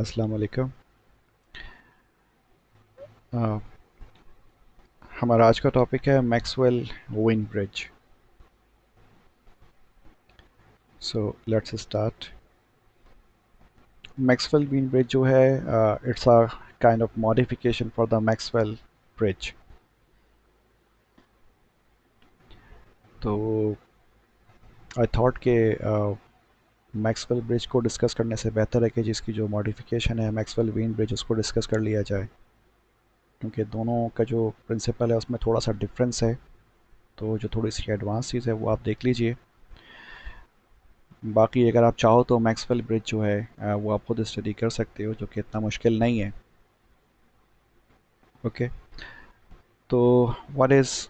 अस्सलाम वालेकुम। अ, हमारा आज का टॉपिक है Maxwell Wien bridge. So let's start. Maxwell Wien bridge जो है it's a kind of modification for the Maxwell bridge. तो आई थॉट के मैक्सवेल ब्रिज को डिस्कस करने से बेहतर है कि जिसकी जो मॉडिफिकेशन है मैक्सवेल वेन ब्रिज उसको डिस्कस कर लिया जाए, क्योंकि दोनों का जो प्रिंसिपल है उसमें थोड़ा सा डिफरेंस है। तो जो थोड़ी सी एडवांस चीज़ है वो आप देख लीजिए। बाकी अगर आप चाहो तो मैक्सवेल ब्रिज जो है वो आप खुद स्टडी कर सकते हो, जो कि इतना मुश्किल नहीं है। ओके। तो what is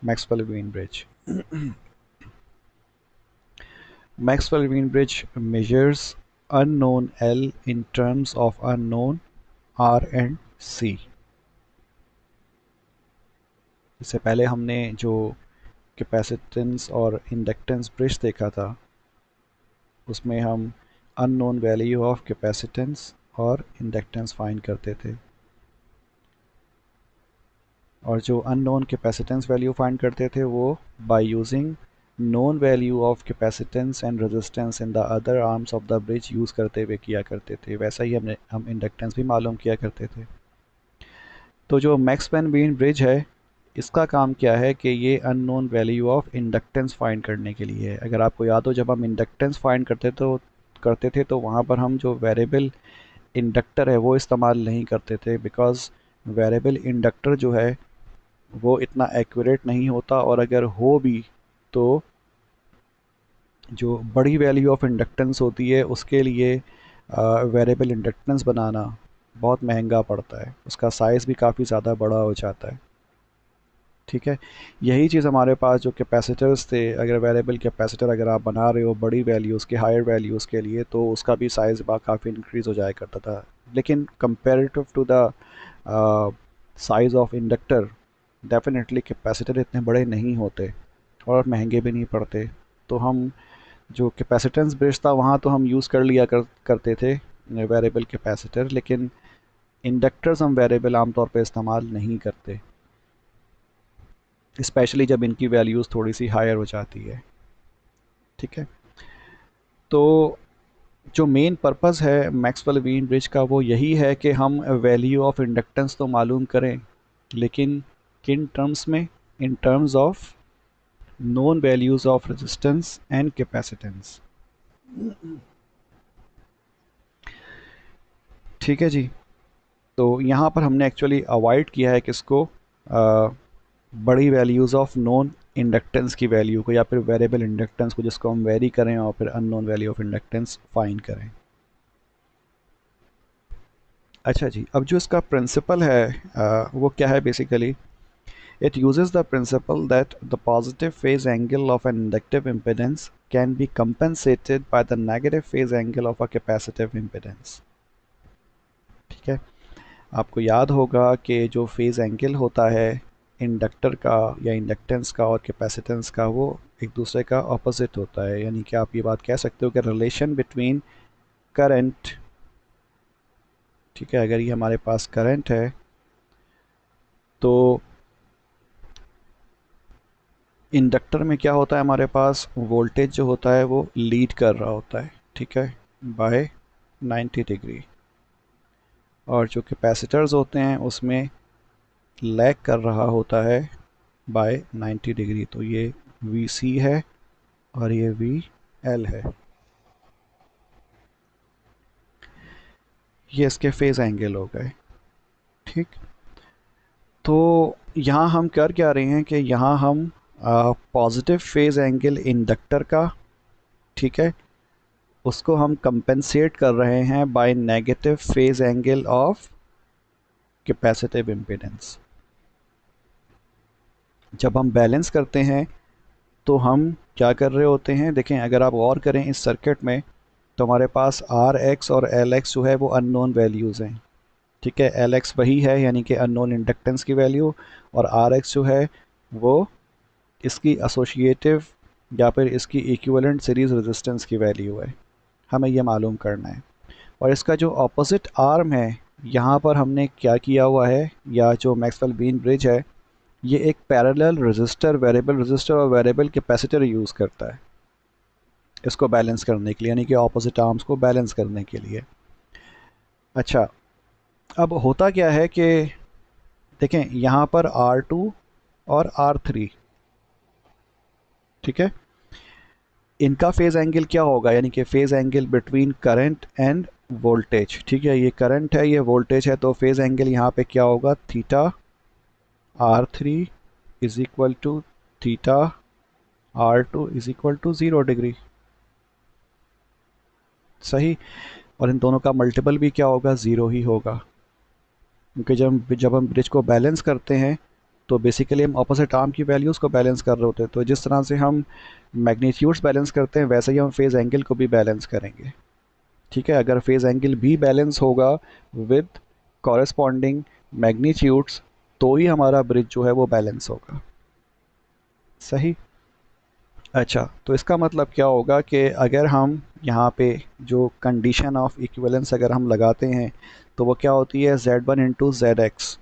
Maxwell Wien bridge? Maxwell Wien bridge measures unknown L in terms of unknown R and C। इससे पहले हमने जो कैपेसिटेंस और इंडक्टेंस ब्रिज देखा था उसमें हम अननोन वैल्यू ऑफ कैपेसिटेंस और इंडक्टेंस फाइंड करते थे, और जो अननोन कैपेसिटेंस वैल्यू फाइंड करते थे वो by using known value of capacitance and resistance in the other arms of the bridge use करते हुए किया करते थे। वैसा ही हम इंडक्टेंस भी मालूम किया करते थे। तो जो मैक्सवेल वेन ब्रिज है इसका काम क्या है कि ये unknown value of inductance find करने के लिए है। अगर आपको याद हो, जब हम इंडक्टेंस फाइंड करते थे तो वहाँ पर हम जो वेरिएबल इंडक्टर है वो इस्तेमाल नहीं करते थे, बिकॉज वेरिएबल इंडक्टर जो है वो इतना एक्यूरेट नहीं होता, और अगर हो भी तो जो बड़ी वैल्यू ऑफ इंडक्टेंस होती है उसके लिए वेरिएबल इंडक्टेंस बनाना बहुत महंगा पड़ता है, उसका साइज़ भी काफ़ी ज़्यादा बड़ा हो जाता है। ठीक है। यही चीज़ हमारे पास जो कैपेसिटर्स थे, अगर वेरिएबल कैपेसिटर अगर आप बना रहे हो बड़ी वैल्यूज़ के हायर वैल्यूज़ के लिए तो उसका भी साइज़ काफ़ी इंक्रीज़ हो जाया करता था। लेकिन comparative to the size of inductor definitely capacitor इतने बड़े नहीं होते और महंगे भी नहीं पड़ते। तो हम जो कैपेसिटेंस ब्रिज था वहाँ तो हम यूज़ कर लिया करते थे वेरिएबल कैपेसिटर, लेकिन इंडक्टर्स हम वेरिएबल आमतौर पे इस्तेमाल नहीं करते, स्पेशली जब इनकी वैल्यूज़ थोड़ी सी हायर हो जाती है। ठीक है। तो जो मेन पर्पस है मैक्सवेल वेन ब्रिज का वो यही है कि हम वैल्यू ऑफ इंडक्टेंस तो मालूम करें, लेकिन किन टर्म्स में? इन terms of known values of resistance and capacitance. ठीक है जी। तो यहाँ पर हमने एक्चुअली अवॉइड किया है किसको? बड़ी वैल्यूज़ ऑफ नॉन इंडक्टेंस की वैल्यू को, या फिर वेरिएबल इंडक्टेंस को, जिसको हम वेरी करें और फिर unknown value of inductance find करें। अच्छा जी, अब जो इसका प्रिंसिपल है वो क्या है basically? It uses the principle that the positive phase angle of an inductive impedance can be compensated by the negative phase angle of a capacitive impedance. ठीक है। आपको याद होगा कि जो फेज़ एंगल होता है इंडक्टर का या इंडक्टेंस का और कैपेसिटेंस का वो एक दूसरे का ऑपोजिट होता है, यानी कि आप ये बात कह सकते हो कि रिलेशन बिटवीन करंट, ठीक है, अगर ये हमारे पास करंट है तो इंडक्टर में क्या होता है, हमारे पास वोल्टेज जो होता है वो लीड कर रहा होता है, ठीक है, बाय 90 डिग्री। और जो कैपेसिटर्स होते हैं उसमें लैग कर रहा होता है बाय 90 डिग्री। तो ये वी सी है और ये वी एल है। ये इसके फेज एंगल हो गए। ठीक। तो यहाँ हम कर क्या रहे हैं कि यहाँ हम पॉजिटिव फेज एंगल इंडक्टर का, ठीक है, उसको हम कंपेंसेट कर रहे हैं by negative phase angle of capacitive impedance. जब हम बैलेंस करते हैं तो हम क्या कर रहे होते हैं, देखें अगर आप गौर करें इस सर्किट में तो हमारे पास आर एक्स और एल एक्स जो है वो अननोन वैल्यूज़ हैं। ठीक है, एल एक्स वही है यानी कि अननोन इंडक्टेंस की वैल्यू, और आर एक्स जो है वो इसकी एसोसिएटिव या फिर इसकी इक्विवेलेंट सीरीज़ रेजिस्टेंस की वैल्यू है। हमें ये मालूम करना है। और इसका जो ऑपोजिट आर्म है यहाँ पर हमने क्या किया हुआ है, या जो मैक्सवेल बीन ब्रिज है ये एक पैरेलल रेजिस्टर, वेरिएबल रेजिस्टर और वेरिएबल कैपेसिटर यूज़ करता है इसको बैलेंस करने के लिए, यानी कि ऑपोजिट आर्म्स को बैलेंस करने के लिए। अच्छा, अब होता क्या है कि देखें यहाँ पर R2 और R3, ठीक है, इनका फेज़ एंगल क्या होगा, यानी कि phase angle between current end voltage, ठीक है, ये करंट है ये वोल्टेज है, तो फेज़ एंगल यहाँ पे क्या होगा, theta R3 is equal to theta R2 is equal to 0 degree. सही, और इन दोनों का मल्टीपल भी क्या होगा, ज़ीरो ही होगा, क्योंकि जब हम ब्रिज को बैलेंस करते हैं तो बेसिकली हम अपोजिट आर्म की वैल्यूज़ को बैलेंस कर रहे होते हैं। तो जिस तरह से हम मैग्नीट्यूड्स बैलेंस करते हैं वैसे ही हम फेज़ एंगल को भी बैलेंस करेंगे, ठीक है। अगर फेज़ एंगल भी बैलेंस होगा विद कॉरेस्पॉन्डिंग मैग्नीट्यूड्स तो ही हमारा ब्रिज जो है वो बैलेंस होगा। सही। अच्छा, तो इसका मतलब क्या होगा कि अगर हम यहाँ पे जो कंडीशन ऑफ इक्विवेलेंस अगर हम लगाते हैं तो वो क्या होती है, Z1 इंटू जेड एक्स,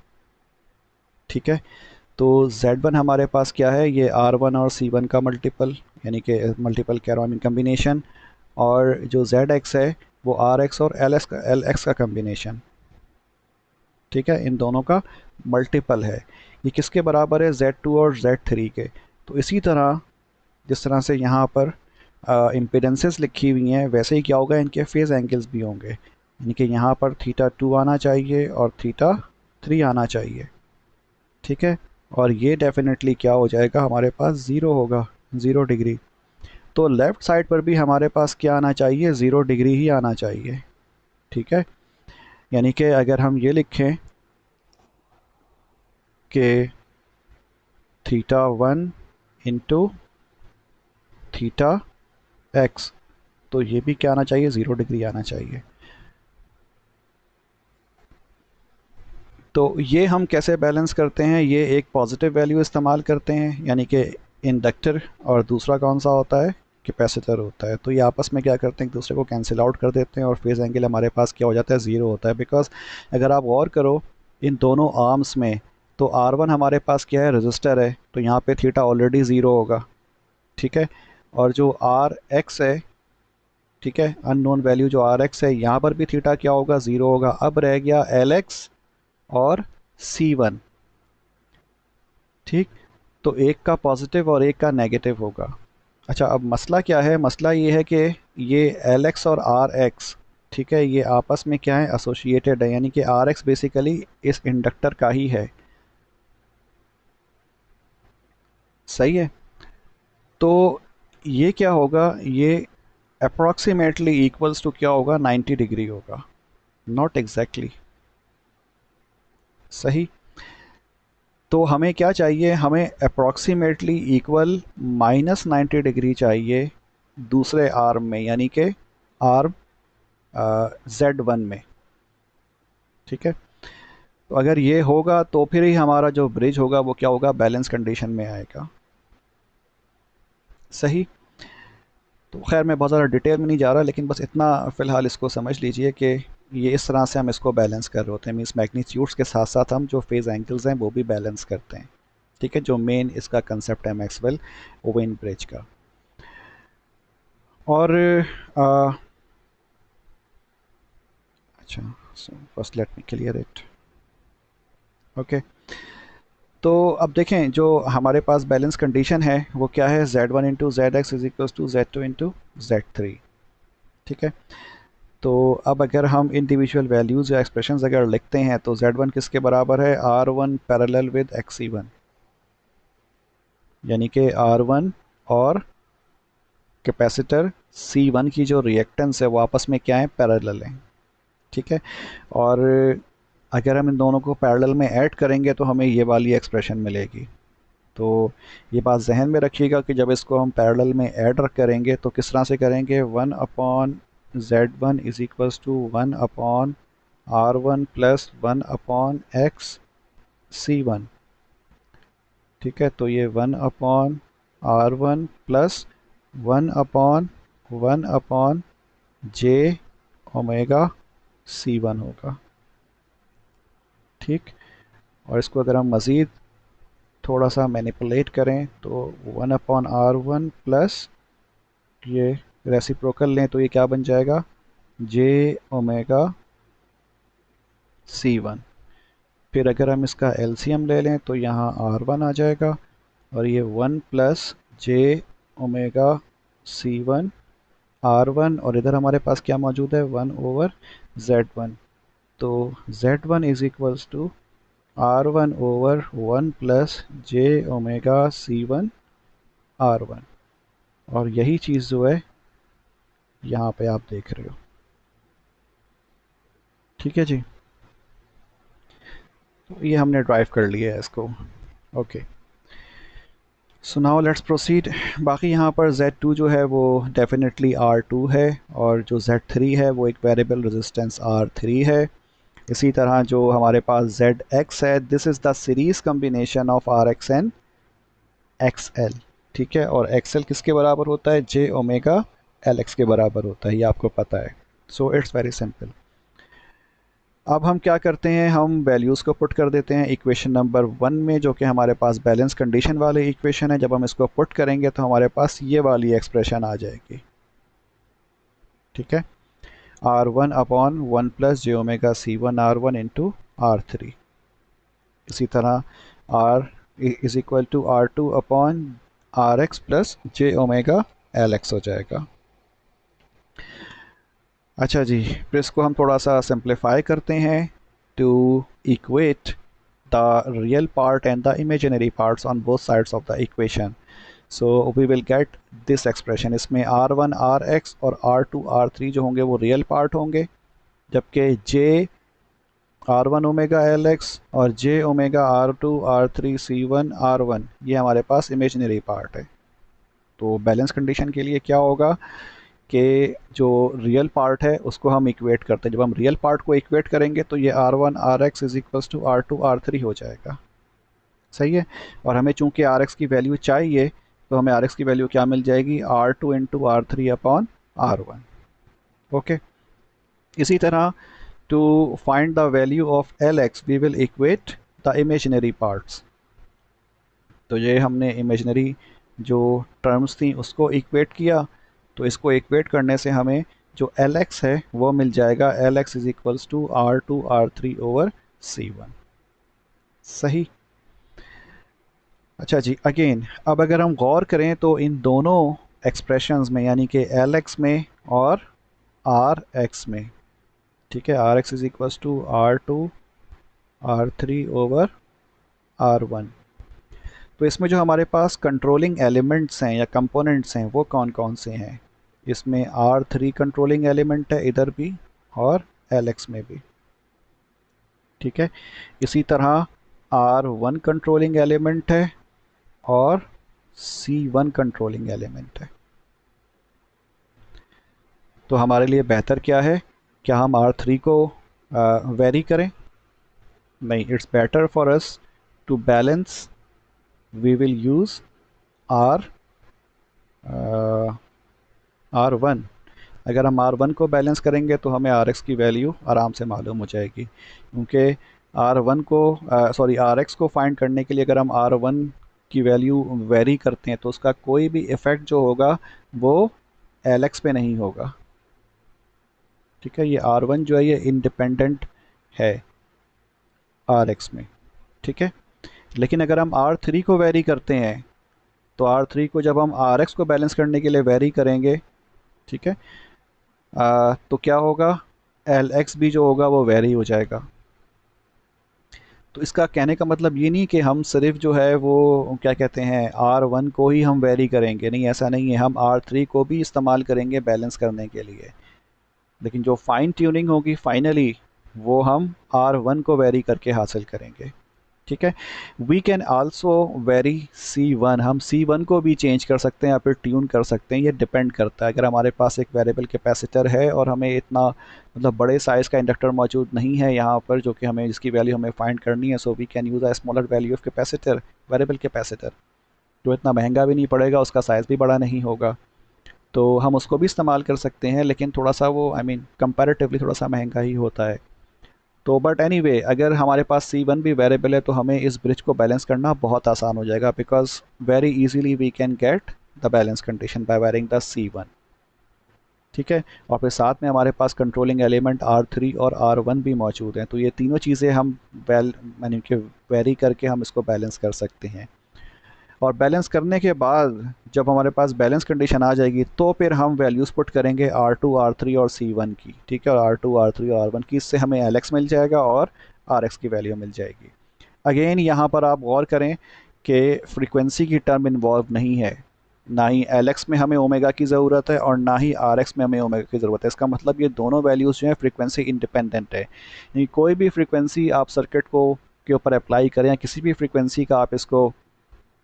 ठीक है। तो Z1 हमारे पास क्या है, ये R1 और C1 का मल्टीपल, यानी कि मल्टीपल कह रहा हूँ, कम्बिनेशन, और जो ZX है वो RX और LX का कम्बिनेशन, ठीक है, इन दोनों का मल्टीपल है। ये किसके बराबर है, Z2 और Z3 के। तो इसी तरह जिस तरह से यहाँ पर इम्पीडेंसेस लिखी हुई हैं वैसे ही क्या होगा, इनके फेज़ एंगल्स भी होंगे, यानी कि यहाँ पर θ2 आना चाहिए और θ3 आना चाहिए, ठीक है। और ये डेफिनेटली क्या हो जाएगा, हमारे पास ज़ीरो होगा, 0 डिग्री। तो लेफ़्ट साइड पर भी हमारे पास क्या आना चाहिए, 0 डिग्री ही आना चाहिए, ठीक है। यानी कि अगर हम ये लिखें कि θ1 इंटू थीटा एक्स, तो ये भी क्या आना चाहिए, 0 डिग्री आना चाहिए। तो ये हम कैसे बैलेंस करते हैं, ये एक पॉजिटिव वैल्यू इस्तेमाल करते हैं, यानी कि इंडक्टर, और दूसरा कौन सा होता है, कैपेसिटर होता है। तो ये आपस में क्या करते हैं, एक दूसरे को कैंसिल आउट कर देते हैं और फेज़ एंगल हमारे पास क्या हो जाता है, ज़ीरो होता है। बिकॉज अगर आप गौर करो इन दोनों आर्म्स में, तो R1 हमारे पास क्या है, रजिस्टर है, तो यहाँ पे थीटा ऑलरेडी ज़ीरो होगा, ठीक है। और जो RX है, ठीक है, अननोन वैल्यू जो RX है, यहाँ पर भी थीटा क्या होगा, ज़ीरो होगा। अब रह गया LX और C1, ठीक। तो एक का पॉजिटिव और एक का नेगेटिव होगा। अच्छा, अब मसला क्या है, मसला ये है कि ये LX और RX, ठीक है, ये आपस में क्या है, एसोसिएटेड है, यानी कि RX बेसिकली इस इंडक्टर का ही है। सही है। तो ये क्या होगा, ये अप्रॉक्सीमेटली इक्वल्स टू क्या होगा, 90 डिग्री होगा, नॉट एग्जैक्टली। सही। तो हमें क्या चाहिए, हमें अप्रॉक्सीमेटली इक्वल -90 डिग्री चाहिए दूसरे आर्म में, यानी कि आर्म Z1 में, ठीक है। तो अगर ये होगा तो फिर ही हमारा जो ब्रिज होगा वो क्या होगा, बैलेंस कंडीशन में आएगा। सही। तो खैर मैं बहुत ज़्यादा डिटेल में नहीं जा रहा, लेकिन बस इतना फ़िलहाल इसको समझ लीजिए कि ये इस तरह से हम इसको बैलेंस कर रहे होते हैं, मीन्स मैग्नीट्यूड्स के साथ साथ हम जो फेज़ एंगल्स हैं वो भी बैलेंस करते हैं, ठीक है, जो मेन इसका कंसेप्ट है मैक्सवेल ओवेन ब्रिज का। और अच्छा, first let me clear it. Okay, तो अब देखें जो हमारे पास बैलेंस कंडीशन है वो क्या है, Z1 into Z X is equal to Z2 into Z3, ठीक है। तो अब अगर हम इंडिविजुअल वैल्यूज़ या एक्सप्रेशंस अगर लिखते हैं तो Z1 किसके बराबर है, R1 पैरेलल विद XC1, यानी कि R1 और कैपेसिटर C1 की जो रिएक्टेंस है वो आपस में क्या है, पैरेलल हैं, ठीक है। और अगर हम इन दोनों को पैरेलल में ऐड करेंगे तो हमें ये वाली एक्सप्रेशन मिलेगी। तो ये बात जहन में रखिएगा कि जब इसको हम पैरेलल में ऐड करेंगे तो किस तरह से करेंगे, 1/Z1 is equals to 1/R1 plus 1/XC1, ठीक है। तो ये 1/R1 plus 1/1/J omega C1 होगा। ठीक, और इसको अगर हम मज़ीद थोड़ा सा मैनिपुलेट करें तो 1/R1 प्लस ये रेसिप्रोकल लें तो ये क्या बन जाएगा, J ओमेगा C1। फिर अगर हम इसका एलसीएम ले लें तो यहाँ R1 आ जाएगा और ये 1 plus J omega C1 R1, और इधर हमारे पास क्या मौजूद है, 1/Z1। तो Z1 is equals to R1/1 plus J omega C1 R1। और यही चीज़ जो है यहाँ पे आप देख रहे हो। ठीक है जी, तो ये हमने ड्राइव कर लिया है इसको। Okay, so now let's proceed. बाकी यहाँ पर Z2 जो है वो डेफिनेटली R2 है, और जो Z3 है वो एक वेरिएबल रेजिस्टेंस R3 है। इसी तरह जो हमारे पास ZX है, this is the series combination of RX and XL। ठीक है, और XL किसके बराबर होता है, J ओमेगा LX के बराबर होता है, ये आपको पता है। So it's very simple. अब हम क्या करते हैं, हम वैल्यूज़ को पुट कर देते हैं इक्वेशन नंबर 1 में, जो कि हमारे पास बैलेंस कंडीशन वाली इक्वेशन है। जब हम इसको पुट करेंगे तो हमारे पास ये वाली एक्सप्रेशन आ जाएगी। ठीक है, R1/1 plus J omega C1 R1 into R3। इसी तरह R is equal to R2/RX plus J omega LX हो जाएगा। अच्छा जी, फिर इसको हम थोड़ा सा सिंप्लीफाई करते हैं to equate the real part and the imaginary parts on both sides of the equation. So we will get this expression. इसमें R1 RX और R2 R3 जो होंगे वो रियल पार्ट होंगे, जबकि J R1 ओमेगा LX और J omega R2 R3 C1 R1 ये हमारे पास इमेजिनरी पार्ट है। तो बैलेंस कंडीशन के लिए क्या होगा कि जो रियल पार्ट है उसको हम इक्वेट करते हैं। जब हम रियल पार्ट को इक्वेट करेंगे तो ये R1 RX is equals to R2 R3 हो जाएगा। सही है, और हमें चूंकि RX की वैल्यू चाहिए तो हमें RX की वैल्यू क्या मिल जाएगी, R2 इंटू R3/R1। ओके, इसी तरह to find the value of LX we will equate the imaginary parts. तो ये हमने इमेजिनरी जो टर्म्स थी उसको इक्वेट किया, तो इसको इक्वेट करने से हमें जो LX है वो मिल जाएगा, LX is equals to R2 R3/C1। सही। अच्छा जी, अगेन अब अगर हम गौर करें तो इन दोनों एक्सप्रेशंस में, यानी कि LX में और RX में, ठीक है, RX is equals to R2 R3/R1, तो इसमें जो हमारे पास कंट्रोलिंग एलिमेंट्स हैं या कंपोनेंट्स हैं वो कौन कौन से हैं। इसमें R3 कंट्रोलिंग एलिमेंट है इधर भी और LX में भी। ठीक है, इसी तरह R1 कंट्रोलिंग एलिमेंट है और C1 कंट्रोलिंग एलिमेंट है। तो हमारे लिए बेहतर क्या है, क्या हम R3 को वेरी करें? नहीं, it's better for us to balance, we will use R R1। अगर हम R1 को बैलेंस करेंगे तो हमें RX की वैल्यू आराम से मालूम हो जाएगी, क्योंकि R1 को सॉरी RX को फाइंड करने के लिए अगर हम R1 की वैल्यू वेरी करते हैं तो उसका कोई भी इफ़ेक्ट जो होगा वो LX पे नहीं होगा। ठीक है, ये R1 जो है ये इंडिपेंडेंट है RX में। ठीक है, लेकिन अगर हम R3 को वेरी करते हैं तो R3 को जब हम RX को बैलेंस करने के लिए वेरी करेंगे, ठीक है, तो क्या होगा, LX भी जो होगा वो वेरी हो जाएगा। तो इसका कहने का मतलब ये नहीं कि हम सिर्फ जो है वो क्या कहते हैं R1 को ही हम वेरी करेंगे, नहीं, ऐसा नहीं है, हम R3 को भी इस्तेमाल करेंगे बैलेंस करने के लिए, लेकिन जो फाइन ट्यूनिंग होगी फाइनली वो हम R1 को वेरी करके हासिल करेंगे। ठीक है, we can also very C1, हम C1 को भी चेंज कर सकते हैं या फिर ट्यून कर सकते हैं, ये डिपेंड करता है। अगर हमारे पास एक वेरिएबल कैपेसिटर है और हमें इतना मतलब बड़े साइज़ का इंडक्टर मौजूद नहीं है यहाँ पर जो कि हमें जिसकी वैल्यू हमें फाइंड करनी है, so we can use a smaller value of capacitor, variable capacitor, जो इतना महंगा भी नहीं पड़ेगा, उसका साइज़ भी बड़ा नहीं होगा। तो हम उसको भी इस्तेमाल कर सकते हैं, लेकिन थोड़ा सा वो कंपैरेटिवली थोड़ा सा महंगा ही होता है। तो बट एनीवे, अगर हमारे पास C1 भी वेरिएबल है तो हमें इस ब्रिज को बैलेंस करना बहुत आसान हो जाएगा, because very easily we can get the balance condition by varying the C1। ठीक है, और फिर साथ में हमारे पास कंट्रोलिंग एलिमेंट R3 और R1 भी मौजूद हैं, तो ये तीनों चीज़ें हम कि वेरी करके हम इसको बैलेंस कर सकते हैं। और बैलेंस करने के बाद जब हमारे पास बैलेंस कंडीशन आ जाएगी तो फिर हम वैल्यूज़ पुट करेंगे R2, R3 और C1 की। ठीक है, और R2, R3 और R1 की, इससे हमें LX मिल जाएगा और RX की वैल्यू मिल जाएगी। अगेन यहाँ पर आप गौर करें कि फ्रीक्वेंसी की टर्म इन्वॉल्व नहीं है, ना ही LX में हमें ओमेगा की ज़रूरत है और ना ही RX में हमें ओमेगा की ज़रूरत है। इसका मतलब ये दोनों वैल्यूज़ जो हैं फ्रीक्वेंसी इंडिपेंडेंट है, यानी कोई भी फ्रीक्वेंसी आप सर्किट को के ऊपर अप्लाई करें या किसी भी फ्रीक्वेंसी का आप इसको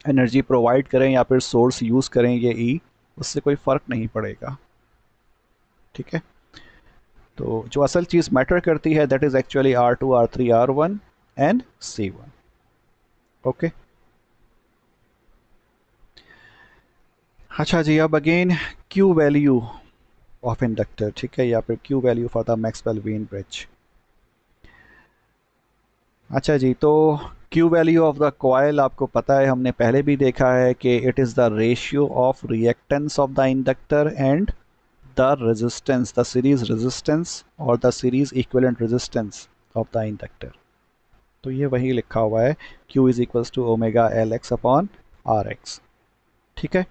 एनर्जी प्रोवाइड करें या फिर सोर्स यूज़ करें, ये ई उससे कोई फ़र्क नहीं पड़ेगा। ठीक है, तो जो असल चीज़ मैटर करती है that is actually R2, R3, R1 and C1। Okay, अच्छा जी, अब again Q value of inductor, ठीक है, या फिर Q value for the Maxwell Wien bridge. अच्छा जी, तो Q value of the coil आपको पता है, हमने पहले भी देखा है कि it is the ratio of reactance of the inductor and the resistance, the series resistance or the series equivalent resistance of the inductor। तो ये वही लिखा हुआ है, Q is equals to omega Lx upon Rx। ठीक है,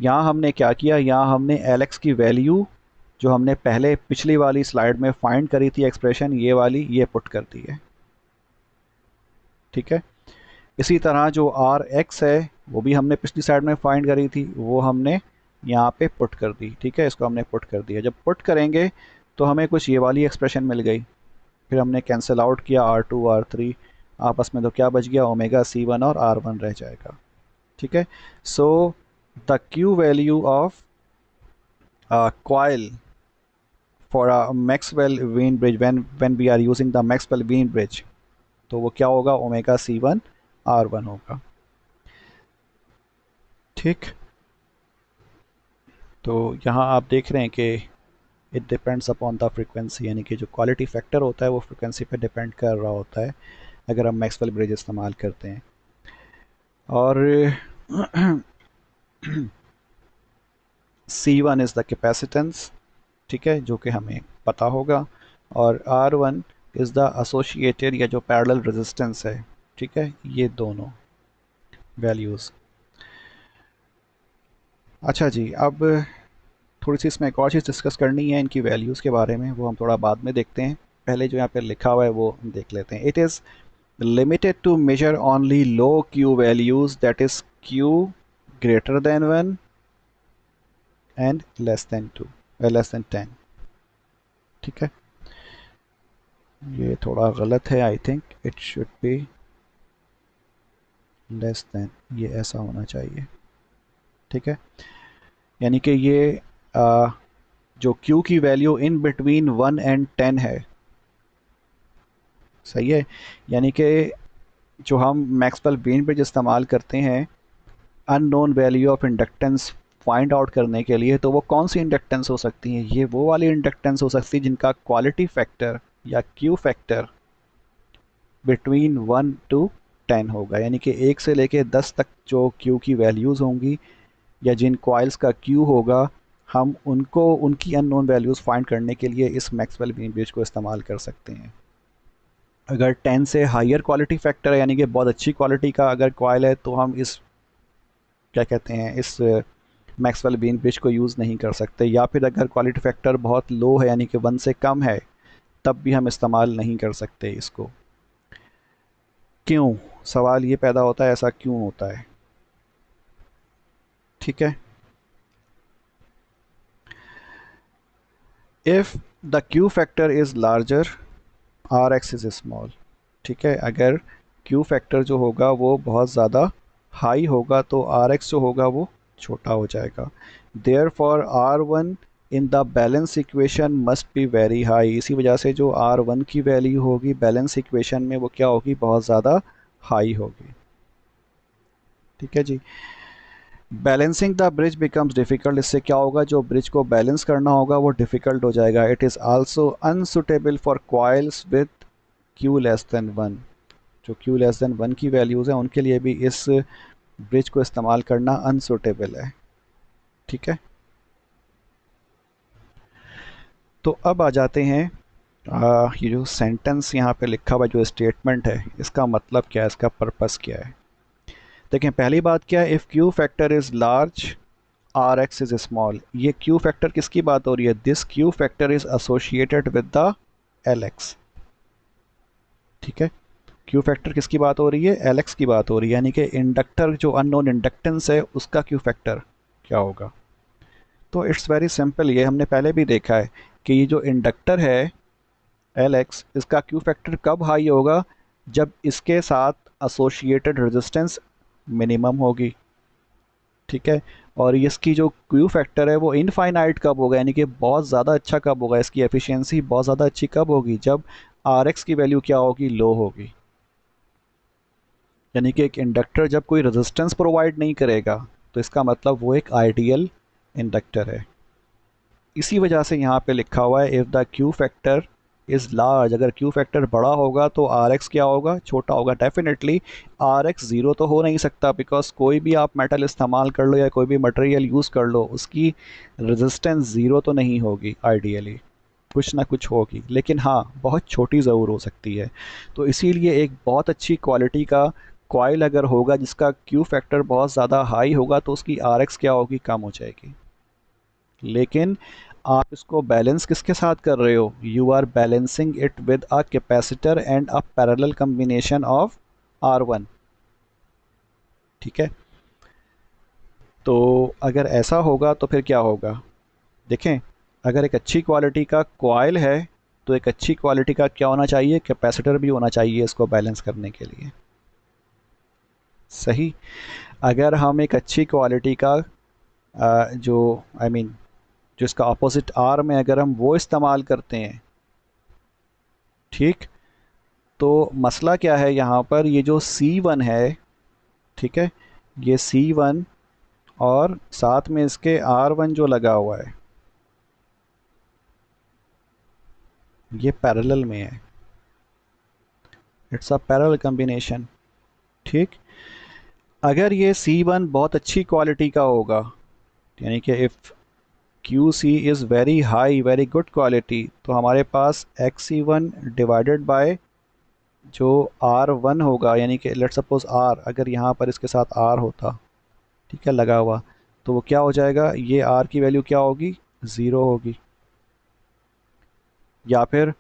यहाँ हमने क्या किया, यहाँ हमने Lx की वैल्यू जो हमने पहले पिछली वाली स्लाइड में फाइंड करी थी एक्सप्रेशन, ये वाली ये पुट कर दी है। ठीक है, इसी तरह जो Rx है वो भी हमने पिछली स्लाइड में फाइंड करी थी, वो हमने यहाँ पे पुट कर दी। ठीक है, इसको हमने पुट कर दिया। जब पुट करेंगे तो हमें कुछ ये वाली एक्सप्रेशन मिल गई, फिर हमने कैंसिल आउट किया R2, R3 आपस में, तो क्या बच गया, ओमेगा C1 और R1 रह जाएगा। ठीक है, so the Q value of coil for a Maxwell Wien bridge when we are using the Maxwell Wien bridge, तो वो क्या होगा, ओमेगा C1 R1 होगा। ठीक, तो यहाँ आप देख रहे हैं कि it depends upon the frequency, यानी कि जो क्वालिटी फैक्टर होता है वो फ्रीक्वेंसी पे डिपेंड कर रहा होता है अगर हम मैक्सवेल ब्रिज इस्तेमाल करते हैं। और C1 इज़ द कैपेसिटेंस, ठीक है, जो कि हमें पता होगा, और R1 इज़ द एसोसिएटेड या जो पैरेलल रेजिस्टेंस है। ठीक है, ये दोनों वैल्यूज़। अच्छा जी, अब थोड़ी सी इसमें एक और चीज़ डिस्कस करनी है इनकी वैल्यूज़ के बारे में, वो हम थोड़ा बाद में देखते हैं। पहले जो यहाँ पर लिखा हुआ है वो देख लेते हैं। It is limited to measure only low Q values, that is Q greater than 1 and less than 2 less than 10। ठीक है, ये थोड़ा गलत है, I think it should be less than, ये ऐसा होना चाहिए। ठीक है, यानी कि ये जो Q की वैल्यू इन बिटवीन 1 एंड 10 है, सही है, यानी कि जो हम मैक्सवेल व्हीन ब्रिज इस्तेमाल करते हैं unknown value of inductance find out करने के लिए, तो वो कौन सी इंडक्टेंस हो सकती हैं, ये वो वाली इंडक्टेंस हो सकती है जिनका क्वालिटी फैक्टर या Q फैक्टर बिटवीन 1 टू 10 होगा, यानी कि 1 से लेके 10 तक जो Q की वैल्यूज़ होंगी या जिन कॉइल्स का Q होगा, हम उनको उनकी अननोन वैल्यूज़ फाइंड करने के लिए इस मैक्सवेल व्हीन ब्रिज को इस्तेमाल कर सकते हैं। अगर 10 से हायर क्वालिटी फैक्टर है, यानी कि बहुत अच्छी क्वालिटी का अगर कॉइल है, तो हम इस क्या कहते हैं इस मैक्सवेल व्हीन ब्रिज को यूज़ नहीं कर सकते, या फिर अगर क्वालिटी फैक्टर बहुत लो है यानी कि 1 से कम है, तब भी हम इस्तेमाल नहीं कर सकते इसको। क्यों, सवाल ये पैदा होता है, ऐसा क्यों होता है? ठीक है, if the Q factor is larger RX is small. ठीक है, अगर Q फैक्टर जो होगा वो बहुत ज़्यादा हाई होगा तो RX जो होगा वो छोटा हो जाएगा। Therefore R1 in the balance equation must be very high, इसी वजह से जो R1 की वैल्यू होगी बैलेंस इक्वेशन में वो क्या होगी, बहुत ज़्यादा हाई होगी। ठीक है जी, balancing the bridge becomes difficult, इससे क्या होगा, जो ब्रिज को बैलेंस करना होगा वो डिफ़िकल्ट हो जाएगा। It is also unsuitable for coils with Q less than one, जो क्यू लेस देन वन की वैल्यूज़ हैं उनके लिए भी इस ब्रिज को इस्तेमाल करना अनसुटेबल है। ठीक है, तो अब आ जाते हैं ये जो सेंटेंस यहाँ पे लिखा हुआ जो स्टेटमेंट है इसका मतलब क्या है, इसका पर्पस क्या है। देखें, पहली बात क्या है, if Q factor is large R x is small, ये क्यू फैक्टर किसकी बात हो रही है, this Q factor is associated with the L x. ठीक है, क्यू फैक्टर किसकी बात हो रही है, एल एक्स की बात हो रही है, यानी कि इंडक्टर जो अननोन इंडक्टेंस है उसका क्यू फैक्टर क्या होगा। तो इट्स वेरी सिंपल, ये हमने पहले भी देखा है कि ये जो इंडक्टर है एल एक्स, इसका क्यू फैक्टर कब हाई होगा, जब इसके साथ एसोसिएटेड रेजिस्टेंस मिनिमम होगी। ठीक है, और इसकी जो क्यू फैक्टर है वो इनफाइनाइट कब होगा, यानी कि बहुत ज़्यादा अच्छा कब होगा, इसकी एफिशिएंसी बहुत ज़्यादा अच्छी कब होगी, जब आर एक्स की वैल्यू क्या होगी, लो होगी। यानी कि एक इंडक्टर जब कोई रेजिस्टेंस प्रोवाइड नहीं करेगा तो इसका मतलब वो एक आइडियल इंडक्टर है। इसी वजह से यहाँ पे लिखा हुआ है if the Q factor is large, अगर क्यू फैक्टर बड़ा होगा तो आर एक्स क्या होगा, छोटा होगा। डेफिनेटली आर एक्स ज़ीरो तो हो नहीं सकता, बिकॉज कोई भी आप मेटल इस्तेमाल कर लो या कोई भी मटेरियल यूज़ कर लो उसकी रेजिस्टेंस ज़ीरो तो नहीं होगी, आइडियली कुछ ना कुछ होगी, लेकिन हाँ बहुत छोटी ज़रूर हो सकती है। तो इसीलिए एक बहुत अच्छी क्वालिटी का कॉइल अगर होगा जिसका क्यू फैक्टर बहुत ज़्यादा हाई होगा तो उसकी आर एक्स क्या होगी, कम हो जाएगी। लेकिन आप इसको बैलेंस किसके साथ कर रहे हो, you are balancing it with a capacitor and a parallel combination of R one. ठीक है, तो अगर ऐसा होगा तो फिर क्या होगा, देखें, अगर एक अच्छी क्वालिटी का कॉइल है तो एक अच्छी क्वालिटी का क्या होना चाहिए, कैपेसिटर भी होना चाहिए इसको बैलेंस करने के लिए। सही, अगर हम एक अच्छी क्वालिटी का जो आई I मीन जो इसका अपोजिट आर में अगर हम वो इस्तेमाल करते हैं, ठीक, तो मसला क्या है यहाँ पर, ये जो C1 है, ठीक है, ये C1 और साथ में इसके R1 जो लगा हुआ है ये पैरेलल में है, इट्स अ पैरेलल कॉम्बिनेशन। ठीक, अगर ये C1 बहुत अच्छी क्वालिटी का होगा, यानी कि if QC is very high, very good quality, तो हमारे पास XC1 डिवाइडेड बाय जो R1 होगा, यानी कि लेट सपोज R, अगर यहाँ पर इसके साथ R होता, ठीक है, लगा हुआ, तो वो क्या हो जाएगा, ये R की वैल्यू क्या होगी, ज़ीरो होगी, या फिर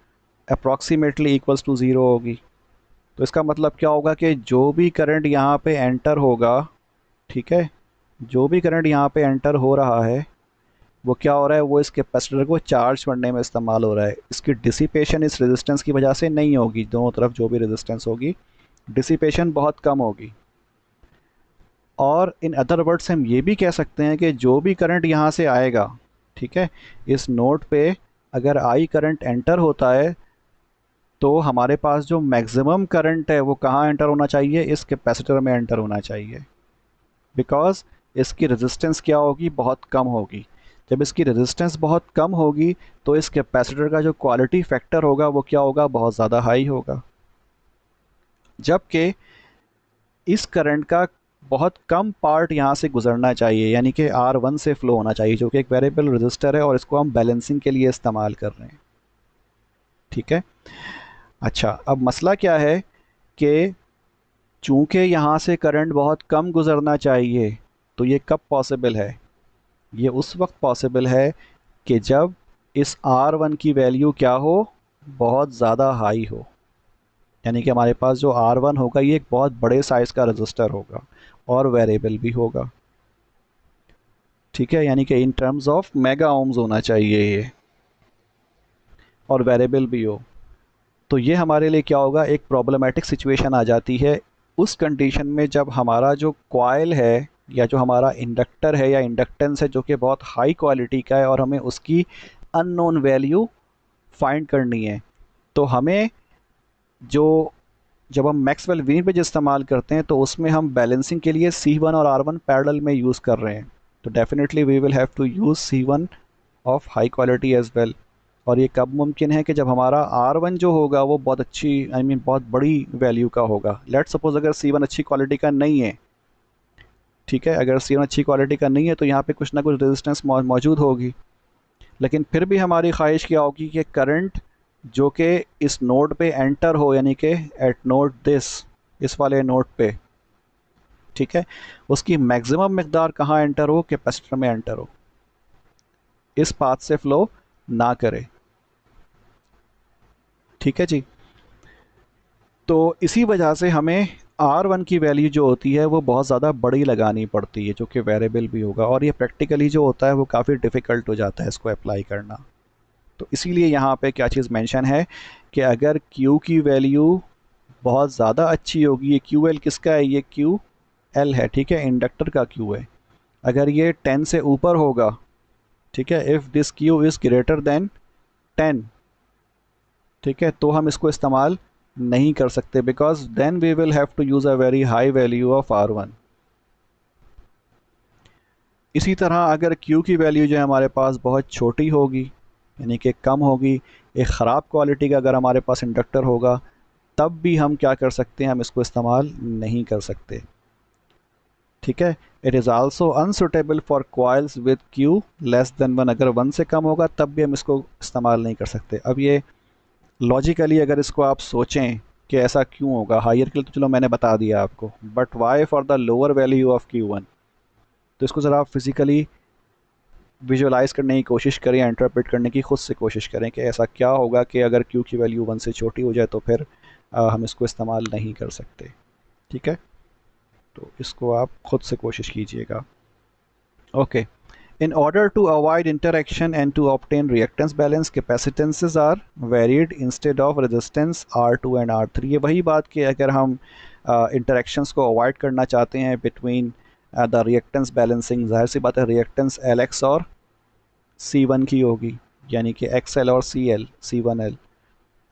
अप्रॉक्सीमेटली इक्वल्स टू ज़ीरो होगी। तो इसका मतलब क्या होगा कि जो भी करंट यहाँ पे एंटर होगा, ठीक है, जो भी करंट यहाँ पे एंटर हो रहा है वो क्या हो रहा है, वो इस कैपेसिटर को चार्ज करने में इस्तेमाल हो रहा है। इसकी डिसिपेशन इस रेजिस्टेंस की वजह से नहीं होगी, दोनों तरफ जो भी रेजिस्टेंस होगी डिसिपेशन बहुत कम होगी। और इन अदर वर्ड्स हम ये भी कह सकते हैं कि जो भी करंट यहाँ से आएगा, ठीक है, इस नोड पे अगर आई करंट एंटर होता है तो हमारे पास जो मैक्सिमम करंट है वो कहाँ एंटर होना चाहिए, इस कैपेसिटर में एंटर होना चाहिए, बिकॉज इसकी रेजिस्टेंस क्या होगी, बहुत कम होगी। जब इसकी रेजिस्टेंस बहुत कम होगी तो इस कैपेसिटर का जो क्वालिटी फैक्टर होगा वो क्या होगा, बहुत ज़्यादा हाई होगा। जबकि इस करंट का बहुत कम पार्ट यहाँ से गुजरना चाहिए, यानी कि R1 से फ्लो होना चाहिए, जो कि एक वेरिएबल रजिस्टर है और इसको हम बैलेंसिंग के लिए इस्तेमाल कर रहे हैं। ठीक है, अच्छा, अब मसला क्या है कि चूंकि यहाँ से करंट बहुत कम गुजरना चाहिए, तो ये कब पॉसिबल है, ये उस वक्त पॉसिबल है कि जब इस R1 की वैल्यू क्या हो, बहुत ज़्यादा हाई हो, यानी कि हमारे पास जो R1 होगा ये एक बहुत बड़े साइज़ का रजिस्टर होगा और वेरिएबल भी होगा। ठीक है, यानी कि in terms of mega ohms होना चाहिए ये, और वेरिएबल भी हो। तो ये हमारे लिए क्या होगा, एक प्रॉब्लमेटिक सिचुएशन आ जाती है उस कंडीशन में जब हमारा जो कॉइल है या जो हमारा इंडक्टर है या इंडक्टेंस है जो कि बहुत हाई क्वालिटी का है और हमें उसकी अननोन वैल्यू फाइंड करनी है। तो हमें जो जब हम मैक्सवेल व्हीन ब्रिज इस्तेमाल करते हैं तो उसमें हम बैलेंसिंग के लिए C1 और R1 पैरेलल में यूज़ कर रहे हैं, तो definitely we will have to use C1 of high quality as well. और ये कब मुमकिन है कि जब हमारा R1 जो होगा वो बहुत अच्छी बहुत बड़ी वैल्यू का होगा। लेट्स सपोज अगर C1 अच्छी क्वालिटी का नहीं है, ठीक है, अगर C1 अच्छी क्वालिटी का नहीं है तो यहाँ पे कुछ ना कुछ रेजिस्टेंस मौजूद होगी, लेकिन फिर भी हमारी ख्वाहिश क्या होगी कि करंट जो कि इस नोड पे एंटर हो, यानी कि एट नोड दिस, इस वाले नोड पे, ठीक है, उसकी मैक्सिमम मकदार कहाँ एंटर हो, कैपेसिटर में एंटर हो, इस पाथ से फ्लो ना करे। ठीक है जी। तो इसी वजह से हमें R1 की वैल्यू जो होती है वो बहुत ज़्यादा बड़ी लगानी पड़ती है, जो कि वेरिएबल भी होगा, और ये प्रैक्टिकली जो होता है वो काफ़ी डिफ़िकल्ट हो जाता है इसको अप्लाई करना। तो इसीलिए यहाँ पे क्या चीज़ मेंशन है कि अगर Q की वैल्यू बहुत ज़्यादा अच्छी होगी, ये QL किसका है, ये QL है, ठीक है, इंडक्टर का Q है, अगर ये 10 से ऊपर होगा, ठीक है, if this Q is greater than 10, ठीक है, तो हम इसको इस्तेमाल नहीं कर सकते, because then we will have to use a very high value of R1। इसी तरह अगर Q की वैल्यू जो है हमारे पास बहुत छोटी होगी, यानी कि कम होगी, एक ख़राब क्वालिटी का अगर हमारे पास इंडक्टर होगा, तब भी हम क्या कर सकते हैं, हम इसको इस्तेमाल नहीं कर सकते। ठीक है, it is also unsuitable for coils with Q less than 1, अगर 1 से कम होगा तब भी हम इसको इस्तेमाल नहीं कर सकते। अब ये लॉजिकली अगर इसको आप सोचें कि ऐसा क्यों होगा, हायर के लिए तो चलो मैंने बता दिया आपको, but why for the lower value of Q1, तो इसको ज़रा आप फिज़िकली विजुअलाइज करने की कोशिश करें या इंटरप्रेट करने की खुद से कोशिश करें कि ऐसा क्या होगा कि अगर Q की वैल्यू 1 से छोटी हो जाए तो फिर हम इसको इस्तेमाल नहीं कर सकते। ठीक है, तो इसको आप खुद से कोशिश कीजिएगा। Okay, in order to avoid interaction and to obtain reactance balance, capacitances are varied instead of resistance R2 and R3। ये वही बात कि अगर हम interactions को avoid करना चाहते हैं between the reactance balancing, जाहिर सी बात है reactance LX और C1 की होगी, यानी कि XL और CL, C1L,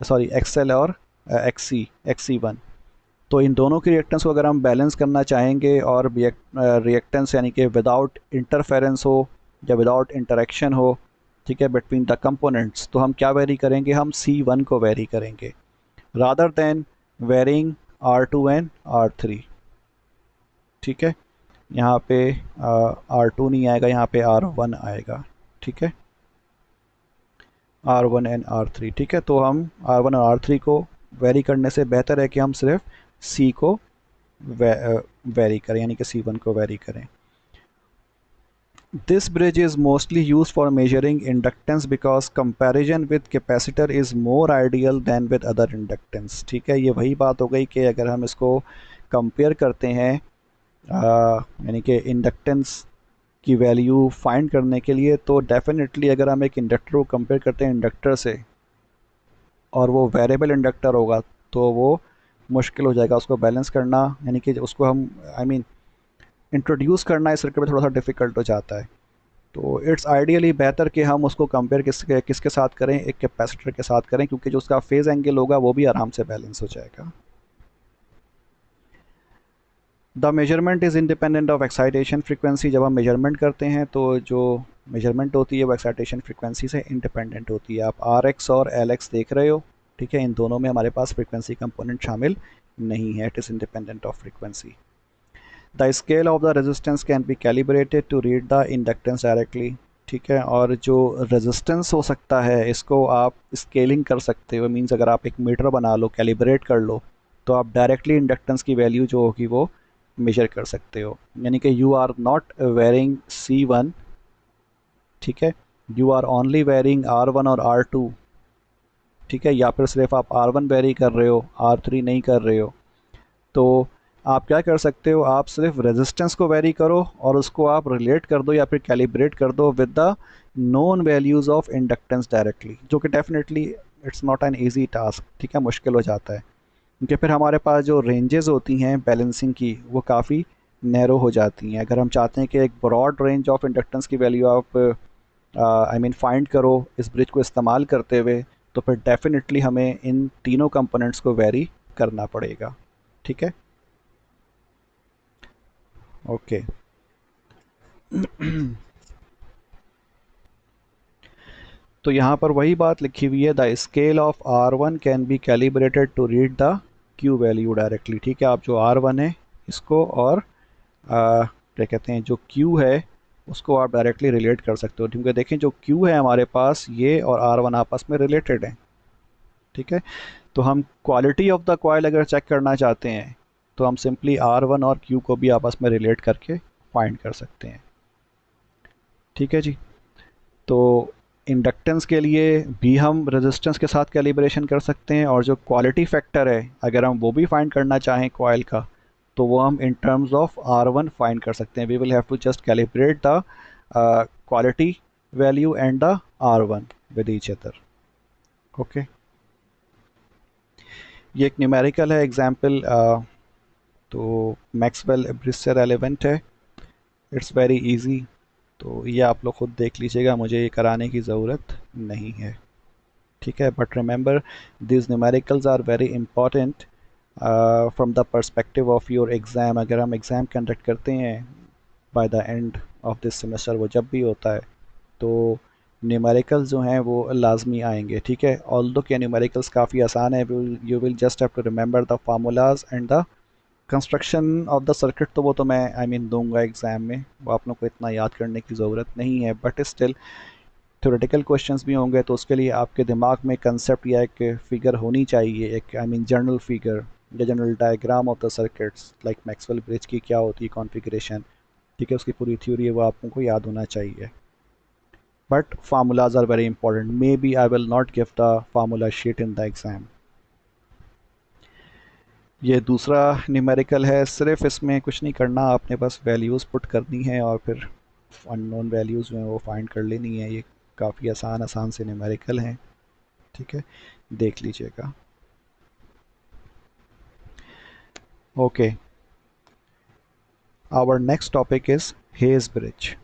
सॉरी XL और XC1। तो इन दोनों की रिएक्टेंस को अगर हम बैलेंस करना चाहेंगे और रिएक्टेंस यानी कि विदाउट इंटरफेरेंस हो या विदाउट इंटरेक्शन हो, ठीक है, बिटवीन द कंपोनेंट्स, तो हम क्या वेरी करेंगे, हम C1 को वेरी करेंगे rather than varying R2 and R3। ठीक है, यहाँ पे R2 नहीं आएगा, यहाँ पे R1 आएगा। ठीक है, R1 एंड R3। ठीक है, तो हम R1 और R3 को वेरी करने से बेहतर है कि हम सिर्फ C को वेरी करें, यानी कि C1 को वेरी करें। This bridge is mostly used for measuring inductance because comparison with capacitor is more ideal than with other inductance। ठीक है, ये वही बात हो गई कि अगर हम इसको कंपेयर करते हैं यानी कि इंडक्टेंस की वैल्यू फाइंड करने के लिए, तो डेफिनेटली अगर हम एक इंडक्टर को कंपेयर करते हैं इंडक्टर से और वो वेरिएबल इंडक्टर होगा तो वो मुश्किल हो जाएगा उसको बैलेंस करना, यानी कि उसको हम इंट्रोड्यूस करना इस सर्किट में थोड़ा सा डिफ़िकल्ट हो जाता है। तो इट्स आइडियली बेहतर कि हम उसको कंपेयर किसके साथ करें, एक कैपेसिटर के साथ करें, क्योंकि जो उसका फेज़ एंगल होगा वो भी आराम से बैलेंस हो जाएगा। The measurement is independent of excitation frequency. जब हम मेजरमेंट करते हैं तो जो मेजरमेंट होती है वो एक्साइटेशन फ्रीक्वेंसी से इंडिपेंडेंट होती है। आप RX और LX देख रहे हो, ठीक है, इन दोनों में हमारे पास फ्रीक्वेंसी कंपोनेंट शामिल नहीं है, it is independent of frequency. The scale of the resistance can be calibrated to read the inductance directly. ठीक है, और जो रेजिस्टेंस हो सकता है इसको आप स्केलिंग कर सकते हो, मीन्स अगर आप एक मीटर बना लो, कैलिब्रेट कर लो, तो आप डायरेक्टली इंडक्टेंस की वैल्यू जो होगी वो मेजर कर सकते हो, यानी कि you are not varying C1, ठीक है, you are only varying R1 और R2, ठीक है, या फिर सिर्फ आप R1 वेरी कर रहे हो, R3 नहीं कर रहे हो, तो आप क्या कर सकते हो, आप सिर्फ रेजिस्टेंस को वेरी करो और उसको आप रिलेट कर दो या फिर कैलिब्रेट कर दो with the known values of inductance directly, जो कि definitely it's not an easy task. ठीक है, मुश्किल हो जाता है, क्योंकि फिर हमारे पास जो रेंजेस होती हैं बैलेंसिंग की वो काफ़ी नैरो हो जाती हैं। अगर हम चाहते हैं कि एक ब्रॉड रेंज ऑफ इंडक्टेंस की वैल्यू आप फाइंड करो इस ब्रिज को इस्तेमाल करते हुए, तो फिर डेफिनेटली हमें इन तीनों कंपोनेंट्स को वेरी करना पड़ेगा। ठीक है, ओके। तो यहाँ पर वही बात लिखी हुई है, the scale of R1 can be calibrated to read the Q value directly. ठीक है, आप जो R1 है इसको और क्या कहते हैं जो Q है उसको आप डायरेक्टली रिलेट कर सकते हो, क्योंकि देखें जो Q है हमारे पास ये और R1 आपस में रिलेटेड हैं। ठीक है, तो हम क्वालिटी ऑफ द कॉइल अगर चेक करना चाहते हैं तो हम सिंपली R1 और Q को भी आपस में रिलेट करके फाइंड कर सकते हैं। ठीक है जी, तो इंडक्टेंस के लिए भी हम रेजिस्टेंस के साथ कैलिब्रेशन कर सकते हैं, और जो क्वालिटी फैक्टर है अगर हम वो भी फाइंड करना चाहें कॉइल का तो वो हम in terms of R1 find कर सकते हैं। We will have to just calibrate the quality value and the R1 with each other. Okay, ये एक न्यूमेरिकल है एग्जाम्पल, तो मैक्सवेल ब्रिज से रेलेवेंट है, इट्स वेरी इजी। तो ये आप लोग खुद देख लीजिएगा, मुझे ये कराने की ज़रूरत नहीं है। ठीक है, but remember this numericals are very important from the perspective of your exam. अगर हम एग्ज़ाम कंडक्ट करते हैं by the end of this semester, वो जब भी होता है, तो न्यूमेरिकल्स जो हैं वो लाजमी आएंगे। ठीक है, ऑल्दो के न्यूमेरिकल्स काफ़ी आसान है, you will just have to remember the formulas and the construction of the circuit. तो वो तो मैं दूंगा एग्ज़ाम में, वो आप लोग को इतना याद करने की ज़रूरत नहीं है, बट स्टिल थ्योरेटिकल क्वेश्चंस भी होंगे तो उसके लिए आपके दिमाग में कंसेप्ट या एक फिगर होनी चाहिए, एक जनरल फिगर या general diagram of the circuits, like Maxwell bridge की क्या होती है कॉन्फ़िगरेशन। ठीक है, उसकी पूरी थ्योरी है वो आपको याद होना चाहिए, but formulas are very important. Maybe I will not give the formula sheet in the exam. ये दूसरा न्यूमेरिकल है, सिर्फ इसमें कुछ नहीं करना, आपने बस वैल्यूज़ पुट करनी है और फिर अननोन वैल्यूज़ जो हैं वो फाइंड कर लेनी है। ये काफ़ी आसान आसान से न्यूमेरिकल हैं। ठीक है, देख लीजिएगा। Okay, our next topic is Hay's bridge.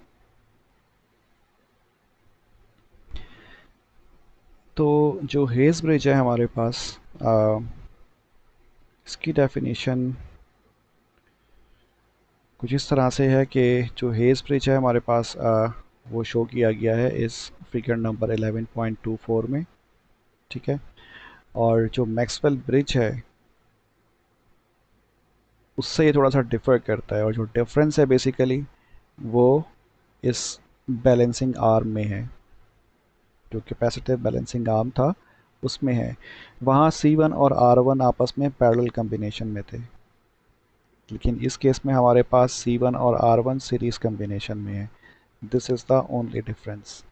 तो जो हेज़ ब्रिज है हमारे पास, इसकी डेफिनेशन कुछ इस तरह से है कि जो हेज़ ब्रिज है हमारे पास वो शो किया गया है इस फिगर नंबर 11.24 में। ठीक है, और जो मैक्सवेल ब्रिज है उससे ये थोड़ा सा डिफ़र करता है, और जो डिफरेंस है बेसिकली वो इस बैलेंसिंग आर्म में है, जो कैपेसिटिव बैलेंसिंग आर्म था उसमें है। वहाँ C1 और R1 आपस में पैरेलल कम्बिनेशन में थे, लेकिन इस केस में हमारे पास C1 और R1 सीरीज़ कम्बिनेशन में है। This is the only difference.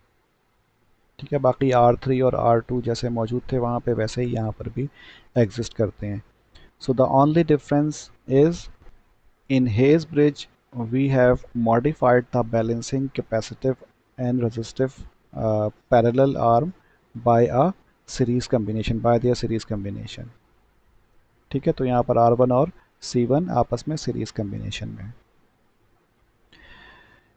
ठीक है, बाकी R3 और R2 जैसे मौजूद थे वहाँ पे वैसे ही यहाँ पर भी एग्जिस्ट करते हैं। So the only difference is in Hayes bridge we have modified the balancing capacitive and resistive parallel arm by a their series combination। ठीक है, तो यहाँ पर R1 और C1 आपस में सीरीज कम्बिनेशन में।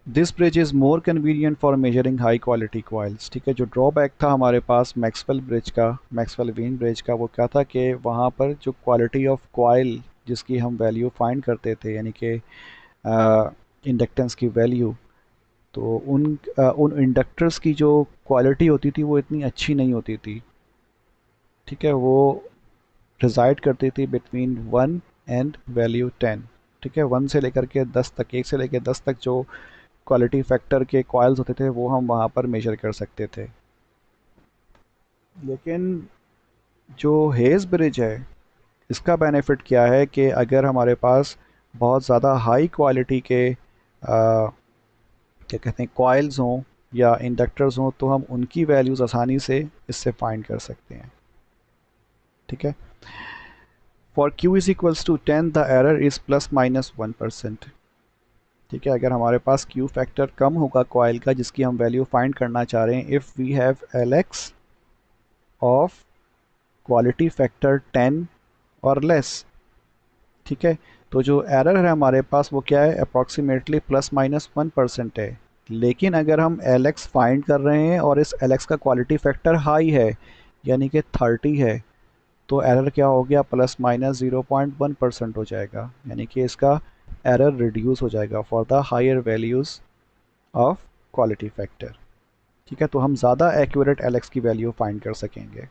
This bridge is more convenient for measuring high quality coils. ठीक है, जो ड्रॉबैक था हमारे पास मैक्सवेल ब्रिज का, मैक्सवेल व्हीन ब्रिज का, वो क्या था कि वहाँ पर जो क्वालिटी ऑफ कॉइल जिसकी हम वैल्यू फाइंड करते थे, यानी कि इंडक्टेंस की वैल्यू, तो उन इंडक्टर्स की जो क्वालिटी होती थी वो इतनी अच्छी नहीं होती थी। ठीक है, वो रिजाइड करती थी बिटवीन 1 एंड वैल्यू 10। ठीक है, 1 से लेकर के 10 तक, 1 से लेकर 10 तक जो क्वालिटी फैक्टर के कॉइल्स होते थे वो हम वहाँ पर मेजर कर सकते थे। लेकिन जो हेज़ ब्रिज है इसका बेनिफिट क्या है कि अगर हमारे पास बहुत ज़्यादा हाई क्वालिटी के क्या कहते हैं कॉइल्स हों या इंडक्टर्स हों तो हम उनकी वैल्यूज़ आसानी से इससे फाइंड कर सकते हैं। ठीक है, for Q is equals to 10 the error is ±1%। ठीक है, अगर हमारे पास Q फैक्टर कम होगा कॉइल का जिसकी हम वैल्यू फाइंड करना चाह रहे हैं, if we have Lx of quality factor 10 और लेस। ठीक है, तो जो एरर है हमारे पास वो क्या है, अप्रॉक्सीमेटली ±1% है। लेकिन अगर हम Lx फाइंड कर रहे हैं और इस Lx का क्वालिटी फैक्टर हाई है यानी कि 30 है, तो एरर क्या हो गया, प्लस माइनस 0.1% हो जाएगा, यानी कि इसका एरर रिड्यूस हो जाएगा for the higher values of quality factor. ठीक है, तो हम ज़्यादा एक्यूरेट एलेक्स की वैल्यू फाइंड कर सकेंगे।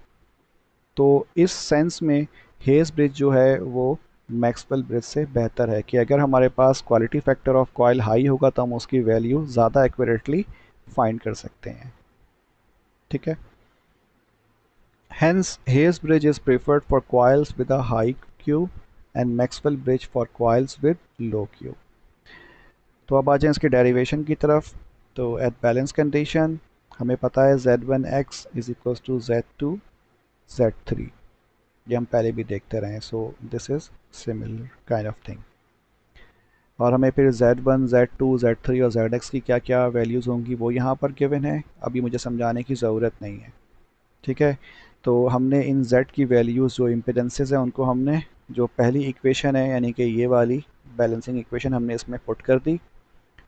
तो इस सेंस में हेज़ ब्रिज जो है वो मैक्सवेल ब्रिज से बेहतर है कि अगर हमारे पास quality factor of coil high होगा तो हम उसकी वैल्यू ज़्यादा एक्यूरेटली फाइंड कर सकते हैं। ठीक है, hence Hayes bridge is preferred for coils with a high Q and Maxwell bridge for coils with low Q। तो अब आ जाएं इसके डेरिवेशन की तरफ। तो एट बैलेंस कंडीशन हमें पता है Z1x is equal to Z2 Z3, ये हम पहले भी देखते रहे हैं, so this is similar kind of thing. और हमें फिर Z1 Z2 Z3 और ZX की क्या क्या वैल्यूज़ होंगी वो यहाँ पर गिवन है, अभी मुझे समझाने की ज़रूरत नहीं है। ठीक है, तो हमने इन Z की वैल्यूज़ जो इम्पिडेंसेस हैं उनको हमने जो पहली इक्वेशन है यानी कि ये वाली बैलेंसिंग इक्वेशन हमने इसमें पुट कर दी,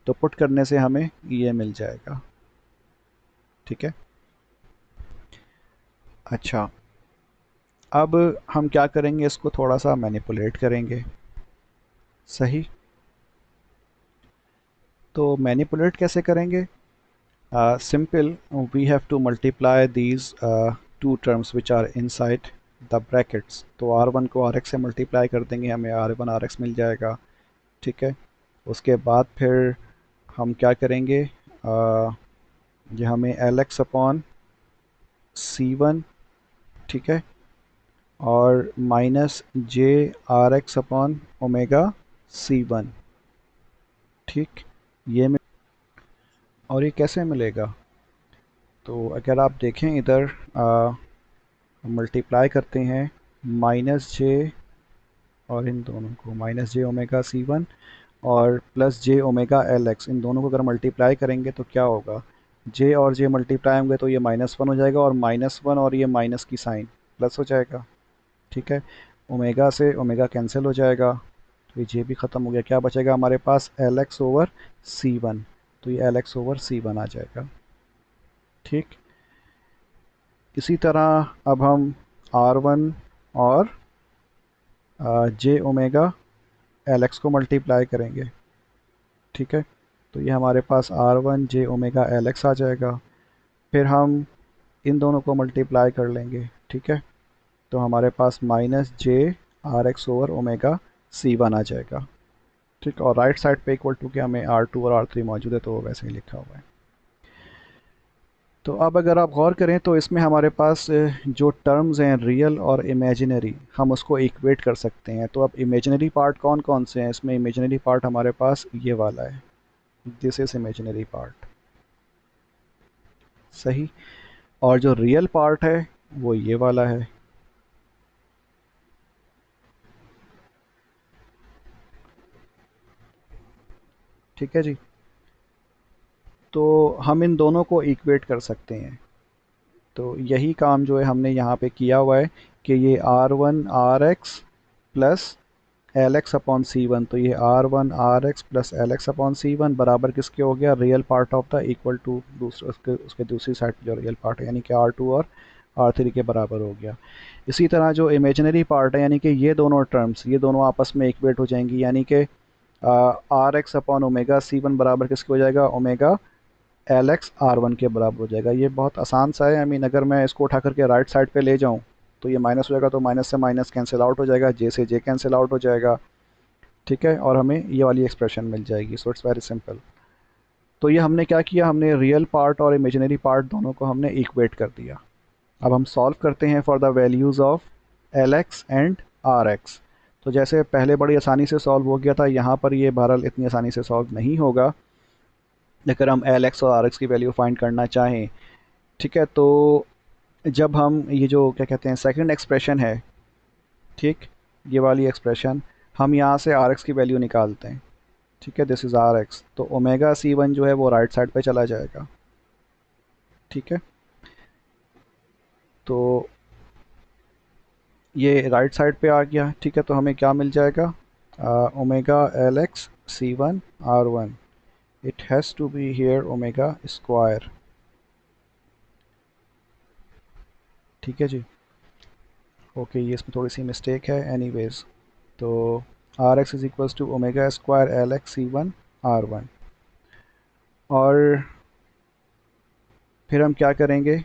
तो पुट करने से हमें ये मिल जाएगा। ठीक है, अच्छा, अब हम क्या करेंगे, इसको थोड़ा सा मैनिपुलेट करेंगे। सही, तो मैनिपुलेट कैसे करेंगे? Simple, we have to multiply these two terms which are inside the brackets. तो R1 को RX से मल्टीप्लाई कर देंगे, हमें R1 RX मिल जाएगा। ठीक है, उसके बाद फिर हम क्या करेंगे, ये हमें LX अपॉन C1, ठीक है, और minus JRX upon omega C1। ठीक, ये और ये कैसे मिलेगा? तो अगर आप देखें इधर मल्टीप्लाई करते हैं माइनस जे और इन दोनों को, माइनस जे ओमेगा C1 और प्लस जे ओमेगा LX, इन दोनों को अगर मल्टीप्लाई करेंगे तो क्या होगा, जे और जे मल्टीप्लाई होंगे तो ये -1 हो जाएगा और -1 और ये माइनस की साइन प्लस हो जाएगा। ठीक है, ओमेगा से ओमेगा कैंसिल हो जाएगा, तो ये जे भी ख़त्म हो गया, क्या बचेगा हमारे पास LX ओवर C1, तो ये LX ओवर C1 आ जाएगा। ठीक, इसी तरह अब हम R1 और जे ओमेगा LX को मल्टीप्लाई करेंगे। ठीक है, तो ये हमारे पास R1 जे ओमेगा LX आ जाएगा। फिर हम इन दोनों को मल्टीप्लाई कर लेंगे। ठीक है, तो हमारे पास -JRX ओवर ओमेगा C1 आ जाएगा। ठीक, और राइट साइड पे इक्वल टू के हमें R2 और R3 मौजूद है तो वो वैसे ही लिखा हुआ है। तो अब अगर आप गौर करें तो इसमें हमारे पास जो टर्म्स हैं रियल और इमेजिनरी, हम उसको इक्वेट कर सकते हैं। तो अब इमेजिनरी पार्ट कौन कौन से हैं इसमें? इमेजिनरी पार्ट हमारे पास ये वाला है, दिस इज इमेजिनरी पार्ट। सही, और जो रियल पार्ट है वो ये वाला है। ठीक है जी, तो हम इन दोनों को इक्वेट कर सकते हैं। तो यही काम जो है हमने यहाँ पे किया हुआ है कि ये R1 RX plus LX upon C1, तो ये R1 RX plus LX upon C1 बराबर किसके हो गया, real part of the equal to दूसरे उसके दूसरी साइड पे जो रियल पार्ट है यानी कि R2 और R3 के बराबर हो गया। इसी तरह जो इमेजिनरी पार्ट है यानी कि ये दोनों टर्म्स, ये दोनों आपस में इक्वेट हो जाएंगी, यानी कि RX अपॉन ओमेगा C1 बराबर किसके हो जाएगा, ओमेगा LX R1 के बराबर हो जाएगा। ये बहुत आसान सा है, आई मीन अगर मैं इसको उठा करके राइट साइड पे ले जाऊँ तो ये माइनस हो जाएगा, तो माइनस से माइनस कैंसिल आउट हो जाएगा, जे से जे कैंसिल आउट हो जाएगा। ठीक है, और हमें ये वाली एक्सप्रेशन मिल जाएगी। So it's very simple. तो ये हमने क्या किया, हमने रियल पार्ट और इमेजिनरी पार्ट दोनों को हमने इक्वेट कर दिया। अब हम सॉल्व करते हैं for the values of LX and RX। तो जैसे पहले बड़ी आसानी से सॉल्व हो गया था, यहाँ पर ये बहरहाल इतनी आसानी से सॉल्व नहीं होगा अगर हम LX और RX की वैल्यू फाइंड करना चाहें। ठीक है, तो जब हम ये जो क्या कहते हैं सेकंड एक्सप्रेशन है, ठीक, ये वाली एक्सप्रेशन, हम यहाँ से RX की वैल्यू निकालते हैं। ठीक है, दिस इज़ RX, तो ओमेगा C1 जो है वो राइट साइड पे चला जाएगा। ठीक है, तो ये राइट साइड पे आ गया। ठीक है, तो हमें क्या मिल जाएगा, omega LX C1 R1, it has to be here omega square. ठीक है जी, ओके, ये इसमें थोड़ी सी मिस्टेक है, एनीवेज। तो R x is equals to omega square L x C one R one. और फिर हम क्या करेंगे,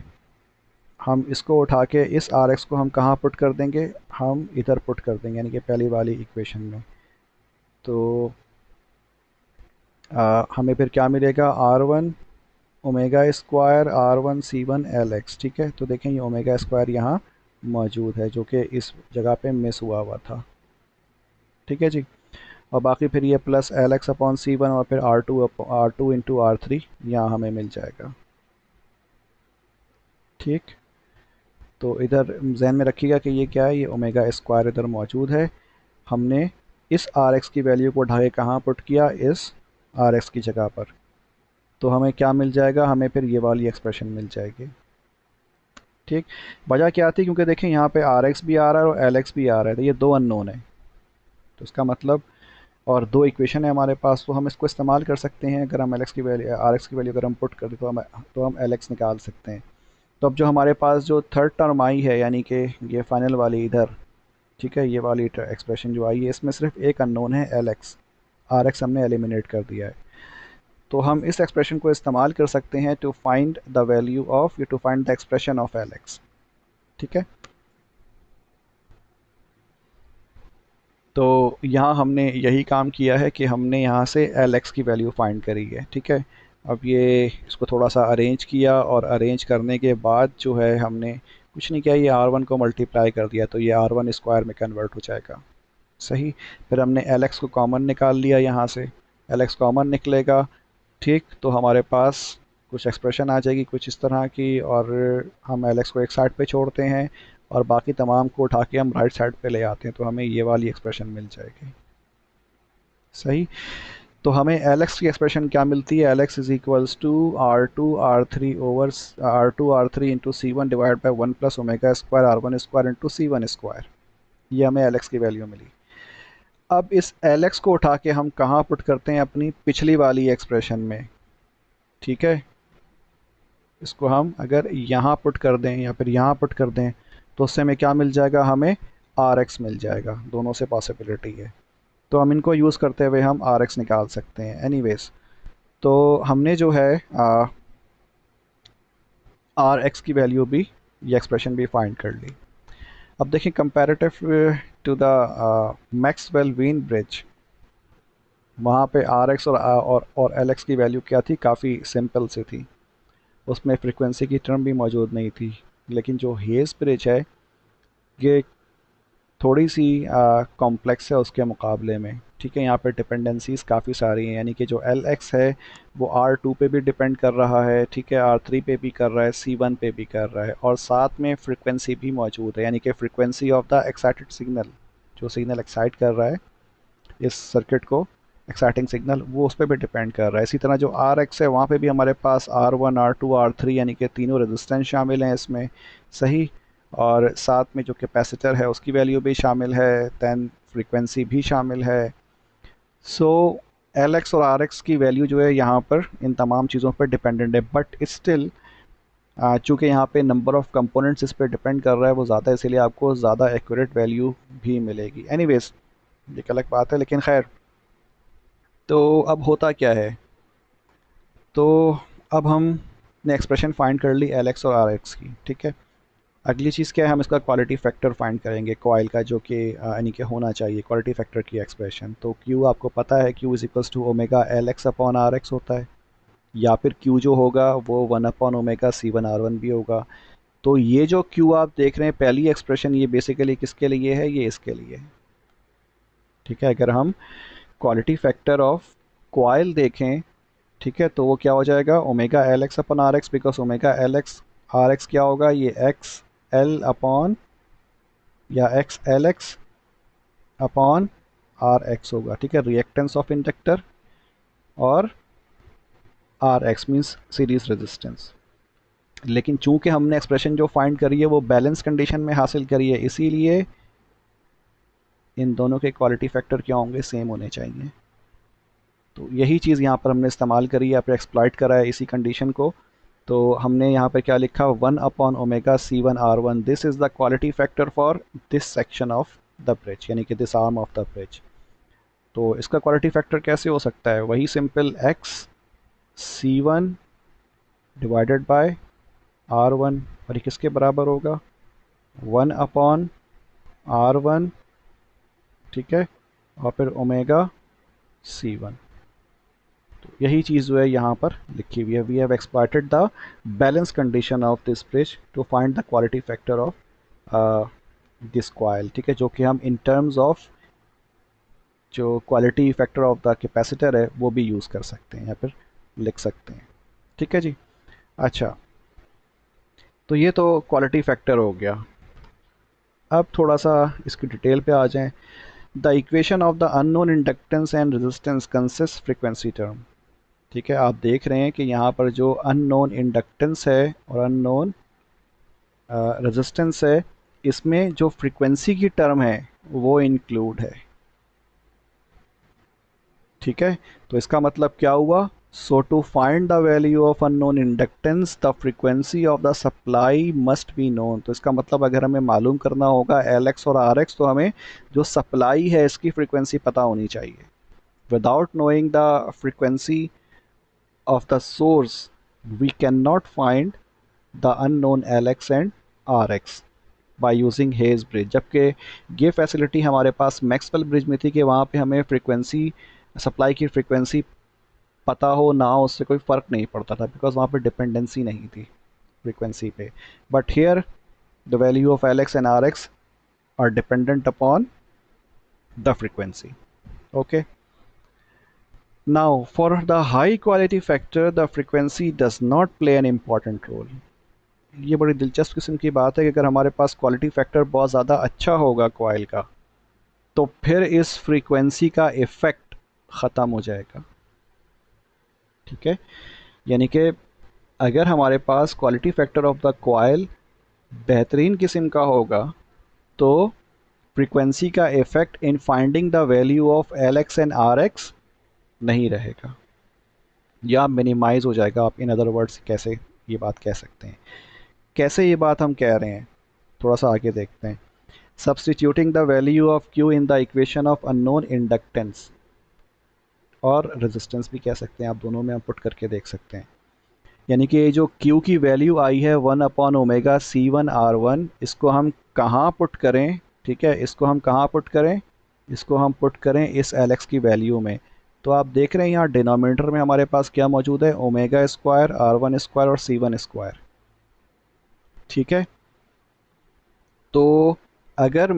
हम इसको उठा के इस आर एक्स को हम कहाँ पुट कर देंगे, हम इधर पुट कर देंगे, यानी कि पहली वाली इक्वेशन में। तो हमें फिर क्या मिलेगा, R one omega square R one C one L x. ठीक है, तो देखें ये ओमेगा स्क्वायर यहाँ मौजूद है जो कि इस जगह पे मिस हुआ हुआ था। ठीक है जी। और बाकी फिर ये plus L x upon C one और फिर R two into R three यहाँ हमें मिल जाएगा। ठीक, तो इधर जहन में रखिएगा कि ये क्या है, ये ओमेगा स्क्वायर इधर मौजूद है। हमने इस आर एक्स की वैल्यू को ढाके कहाँ पुट किया, इस आर एक्स की जगह पर। तो हमें क्या मिल जाएगा, हमें फिर ये वाली एक्सप्रेशन मिल जाएगी। ठीक, वजह क्या थी, क्योंकि देखें यहाँ पे आर एक्स भी आ रहा है और एल एक्स भी आ रहा है, तो ये दो अननोन है। तो इसका मतलब, और दो इक्वेशन है हमारे पास, तो हम इसको इस्तेमाल कर सकते हैं। अगर हम एल एक्स की वैल्यू आर एक्स की वैल्यू अगर हम पुट कर दें तो हम एल एक्स निकाल सकते हैं। तो अब जो हमारे पास जो थर्ड टर्म आई है, यानी कि ये फाइनल वाली इधर, ठीक है, ये वाली एक्सप्रेशन जो आई है, इसमें सिर्फ एक अननोन है एल एक्स। आर एक्स हमने एलिमिनेट कर दिया है। तो हम इस एक्सप्रेशन को इस्तेमाल कर सकते हैं to find the value of, to find the expression of L x. ठीक है, तो यहाँ हमने यही काम किया है कि हमने यहाँ से एल एक्स की वैल्यू फाइंड करी है। ठीक है, अब ये इसको थोड़ा सा अरेंज किया, और अरेंज करने के बाद जो है हमने कुछ नहीं किया, ये आर वन को मल्टीप्लाई कर दिया, तो ये आर वन स्क्वायर में कन्वर्ट हो जाएगा। सही, फिर हमने एल एक्स को कॉमन निकाल लिया, यहाँ से एल एक्स कॉमन निकलेगा। ठीक, तो हमारे पास कुछ एक्सप्रेशन आ जाएगी कुछ इस तरह की, और हम एल एक्स को एक साइड पे छोड़ते हैं और बाकी तमाम को उठा के हम राइट साइड पे ले आते हैं, तो हमें ये वाली एक्सप्रेशन मिल जाएगी। सही, तो हमें एल एक्स की एक्सप्रेशन क्या मिलती है, L x is equals to R three over R three into C one divide by one plus omega square R one square into C one square. ये हमें एल एक्स की value मिली। अब इस एल एक्स को उठा के हम कहाँ पुट करते हैं, अपनी पिछली वाली एक्सप्रेशन में। ठीक है, इसको हम अगर यहाँ पुट कर दें या फिर यहाँ पुट कर दें, तो उससे हमें क्या मिल जाएगा, हमें आर एक्स मिल जाएगा। दोनों से पॉसिबिलिटी है, तो हम इनको यूज़ करते हुए हम आर एक्स निकाल सकते हैं। एनीवेज, तो हमने जो है आर एक्स की वैल्यू भी, ये एक्सप्रेशन भी फाइंड कर ली। अब देखिए, comparative to the Maxwell Wien bridge, वहाँ पे आर एक्स और एल एक्स की वैल्यू क्या थी, काफ़ी सिंपल सी थी। उसमें फ्रीक्वेंसी की टर्म भी मौजूद नहीं थी। लेकिन जो हेज़ ब्रिज है, ये थोड़ी सी कॉम्प्लेक्स है उसके मुकाबले में। ठीक है, यहाँ पे डिपेंडेंसीज काफ़ी सारी हैं, यानी कि जो एल एक्स है वो आर टू पे भी डिपेंड कर रहा है, ठीक है, आर थ्री पे भी कर रहा है, सी वन पे भी कर रहा है, और साथ में फ्रीक्वेंसी भी मौजूद है, यानी कि frequency of the excited signal, जो सिग्नल एक्साइट कर रहा है इस सर्किट को, एक्साइटिंग सिग्नल, वो उस पर भी डिपेंड कर रहा है। इसी तरह जो आर एक्स है, वहाँ पे भी हमारे पास R one R two R three यानी कि तीनों रेजिस्टेंस शामिल हैं इसमें। सही, और साथ में जो कैपेसिटर है उसकी वैल्यू भी शामिल है, दैन फ्रीक्वेंसी भी शामिल है। सो एल एक्स और आर एक्स की वैल्यू जो है यहाँ पर इन तमाम चीज़ों पर डिपेंडेंट है, बट स्टिल चूँकि यहाँ पे नंबर ऑफ़ कंपोनेंट्स इस पर डिपेंड कर रहा है वो ज़्यादा, इसीलिए आपको ज़्यादा एक्यूरेट वैल्यू भी मिलेगी। एनीवेज, ये एक अलग बात है, लेकिन खैर। तो अब होता क्या है, तो अब हमने एक्सप्रेशन फाइंड कर ली एल एक्स और आर एक्स की। ठीक है, अगली चीज़ क्या है, हम इसका क्वालिटी फैक्टर फाइंड करेंगे कॉइल का, जो कि यानी कि होना चाहिए क्वालिटी फैक्टर की एक्सप्रेशन। तो क्यू आपको पता है, Q is equals to omega L x upon R x होता है, या फिर क्यू जो होगा वो one upon omega C one R one भी होगा। तो ये जो क्यू आप देख रहे हैं पहली एक्सप्रेशन, ये बेसिकली किसके लिए है, ये इसके लिए है। ठीक है, अगर हम क्वालिटी फैक्टर ऑफ कॉइल देखें, ठीक है, तो वो क्या हो जाएगा, omega L x upon R x, because omega L x R x क्या होगा, ये एक्स एल अपॉन या X L x upon R x होगा। ठीक है, रिएक्टेंस ऑफ इंडक्टर, और R x means series resistance. लेकिन चूंकि हमने एक्सप्रेशन जो फाइंड करी है वो बैलेंस कंडीशन में हासिल करी है, इसीलिए इन दोनों के क्वालिटी फैक्टर क्या होंगे, सेम होने चाहिए। तो यही चीज़ यहाँ पर हमने इस्तेमाल करी है, या फिर एक्सप्लॉइट करा है इसी कंडीशन को, तो हमने यहाँ पर क्या लिखा, 1/ओमेगा C1R1, this is the quality factor for this section of the bridge, यानी कि this arm of the bridge. तो इसका क्वालिटी फैक्टर कैसे हो सकता है, वही simple XC1 divided by R1, और ये किसके बराबर होगा, 1/R1, ठीक है, और फिर ओमेगा C1। तो यही चीज़ जो है यहाँ पर लिखी हुई है, we have exploited the balance condition of this bridge to find the quality factor of this coil, ठीक है, जो कि हम इन टर्म्स ऑफ जो quality factor of the capacitor है वो भी यूज़ कर सकते हैं, या फिर लिख सकते हैं, ठीक है जी। अच्छा, तो ये तो क्वालिटी फैक्टर हो गया। अब थोड़ा सा इसकी डिटेल पे आ जाएं। The equation of the unknown inductance and resistance consist frequency term, ठीक है, आप देख रहे हैं कि यहाँ पर जो अननोन इंडक्टेंस है और अननोन रेजिस्टेंस है, इसमें जो फ्रीक्वेंसी की टर्म है वो इंक्लूड है, ठीक है। तो इसका मतलब क्या हुआ, so to find the value of unknown inductance the frequency of the supply must be known. तो इसका मतलब अगर हमें मालूम करना होगा LX और RX, तो हमें जो सप्लाई है इसकी फ्रीक्वेंसी पता होनी चाहिए। Without knowing the frequency of the source we cannot find the unknown LX and RX by using Hayes bridge। जबकि ये फैसिलिटी हमारे पास मैक्सवेल ब्रिज में थी कि वहाँ पे हमें फ्रीक्वेंसी, सप्लाई की फ्रीक्वेंसी पता हो ना हो उससे कोई फ़र्क नहीं पड़ता था, बिकॉज वहाँ पे डिपेंडेंसी नहीं थी फ्रीक्वेंसी पे। But here the value of LX and RX are dependent upon the frequency, okay। Now, for the high quality factor, the frequency does not play an important role। ये बड़ी दिलचस्प किस्म की बात है कि अगर हमारे पास क्वालिटी फैक्टर बहुत ज़्यादा अच्छा होगा कॉइल का, तो फिर इस फ्रीक्वेंसी का इफ़ेक्ट ख़त्म हो जाएगा, ठीक है। यानी कि अगर हमारे पास quality factor of the coil बेहतरीन किस्म का होगा, तो फ्रीक्वेंसी का effect in finding the value of LX and RX नहीं रहेगा, या मिनिमाइज़ हो जाएगा। आप इन अदर वर्ड्स कैसे ये बात कह सकते हैं, कैसे ये बात हम कह रहे हैं, थोड़ा सा आगे देखते हैं। Substituting the value of Q in the equation of unknown inductance, और रेजिस्टेंस भी कह सकते हैं आप, दोनों में हम पुट करके देख सकते हैं। यानी कि ये जो Q की वैल्यू आई है 1/ओमेगा C1R1, इसको हम कहाँ पुट करें, ठीक है, इसको हम कहाँ पुट करें, इसको हम पुट करें इस LX की वैल्यू में। तो आप देख रहे हैं यहाँ डिनोमिनेटर में हमारे पास क्या मौजूद है, ओमेगा स्क्वायर, R1 स्क्वायर और C1 स्क्वायर, ठीक है। तो अगर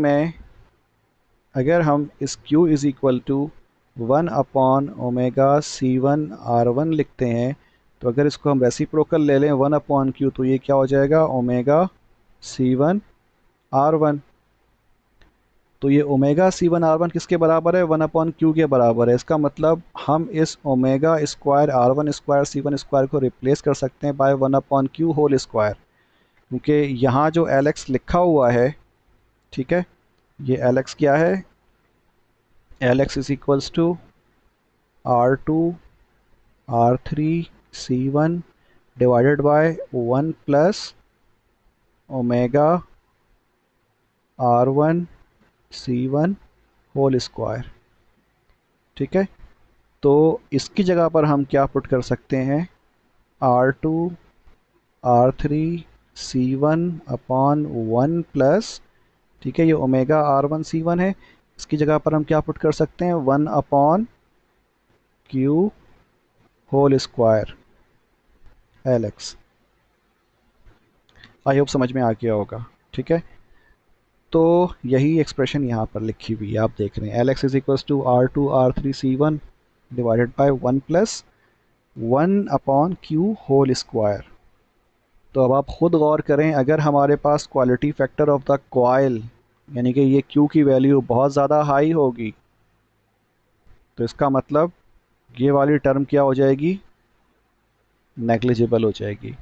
हम इस Q is equal to omega C1R1 लिखते हैं, तो अगर इसको हम रेसिप्रोकल ले लें 1/Q, तो ये क्या हो जाएगा, ओमेगा C1R1। तो ये ओमेगा C1R1 किसके बराबर है, 1/Q के बराबर है। इसका मतलब हम इस omega square R1 square C1 square को रिप्लेस कर सकते हैं बाय 1/Q होल स्क्वायर, क्योंकि यहाँ जो LX लिखा हुआ है, ठीक है, ये LX क्या है, LX is equals to R2R3C1 divided by 1 plus omega R1C1 whole square, ठीक है। तो इसकी जगह पर हम क्या पुट कर सकते हैं, R2R3C1 अपॉन 1 प्लस, ठीक है, ये ओमेगा R1C1 है, इसकी जगह पर हम क्या पुट कर सकते हैं, 1/Q whole square LX। I hope समझ में आ गया होगा, ठीक है। तो यही एक्सप्रेशन यहाँ पर लिखी हुई है, आप देख रहे हैं LX is equals to R2R3C1 divided by 1 plus 1/Q whole square. तो अब आप ख़ुद गौर करें, अगर हमारे पास quality factor of the coil, यानी कि ये Q की वैल्यू बहुत ज़्यादा हाई होगी, तो इसका मतलब ये वाली टर्म क्या हो जाएगी, नेग्लिजिबल हो जाएगी,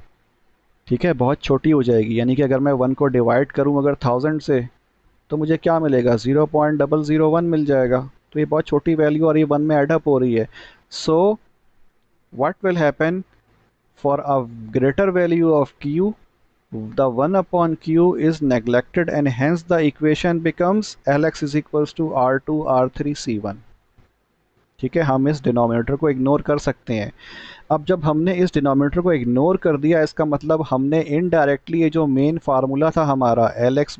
ठीक है, बहुत छोटी हो जाएगी। यानी कि अगर मैं 1 को डिवाइड करूं अगर 1000 से, तो मुझे क्या मिलेगा, 0.001 मिल जाएगा। तो ये बहुत छोटी वैल्यू और ये 1 में एडअप हो रही है। So what will happen for a greater value of q, the 1 upon q is neglected and hence the equation becomes Lx is equals to R2 R3 C1। ठीक है, हम इस डिनोमिनेटर को इग्नोर कर सकते हैं। अब जब हमने इस डिनोमिनेटर को इग्नोर कर दिया, इसका मतलब हमने इनडायरेक्टली ये जो मेन फार्मूला था हमारा एल एक्स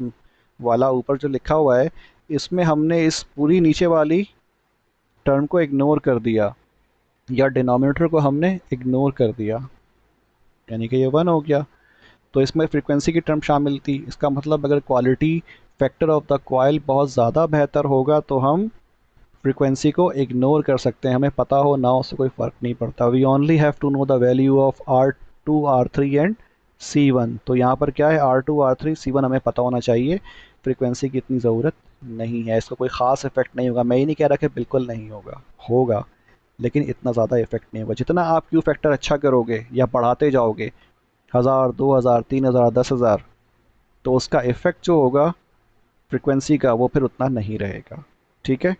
वाला ऊपर जो लिखा हुआ है, इसमें हमने इस पूरी नीचे वाली टर्म को इग्नोर कर दिया, या डिनोमिनेटर को हमने इग्नोर कर दिया, यानी कि ये 1 हो गया। तो इसमें फ्रीक्वेंसी की टर्म शामिल थी। इसका मतलब अगर quality factor of the coil बहुत ज़्यादा बेहतर होगा तो हम फ्रीक्वेंसी को इग्नोर कर सकते हैं, हमें पता हो ना उससे कोई फ़र्क नहीं पड़ता। We only have to know the value of R2 R3 and C1। तो यहाँ पर क्या है, R2 R3 C1 हमें पता होना चाहिए, फ्रीक्वेंसी की इतनी ज़रूरत नहीं है, इसका कोई ख़ास इफेक्ट नहीं होगा। मैं ये नहीं कह रहा कि बिल्कुल नहीं होगा, होगा, लेकिन इतना ज़्यादा इफेक्ट नहीं होगा। जितना आप क्यू फैक्टर अच्छा करोगे या बढ़ाते जाओगे 1000 2000 3000 10,000, तो उसका इफ़ेक्ट जो होगा फ्रीक्वेंसी का वो फिर उतना नहीं रहेगा। ठीक है,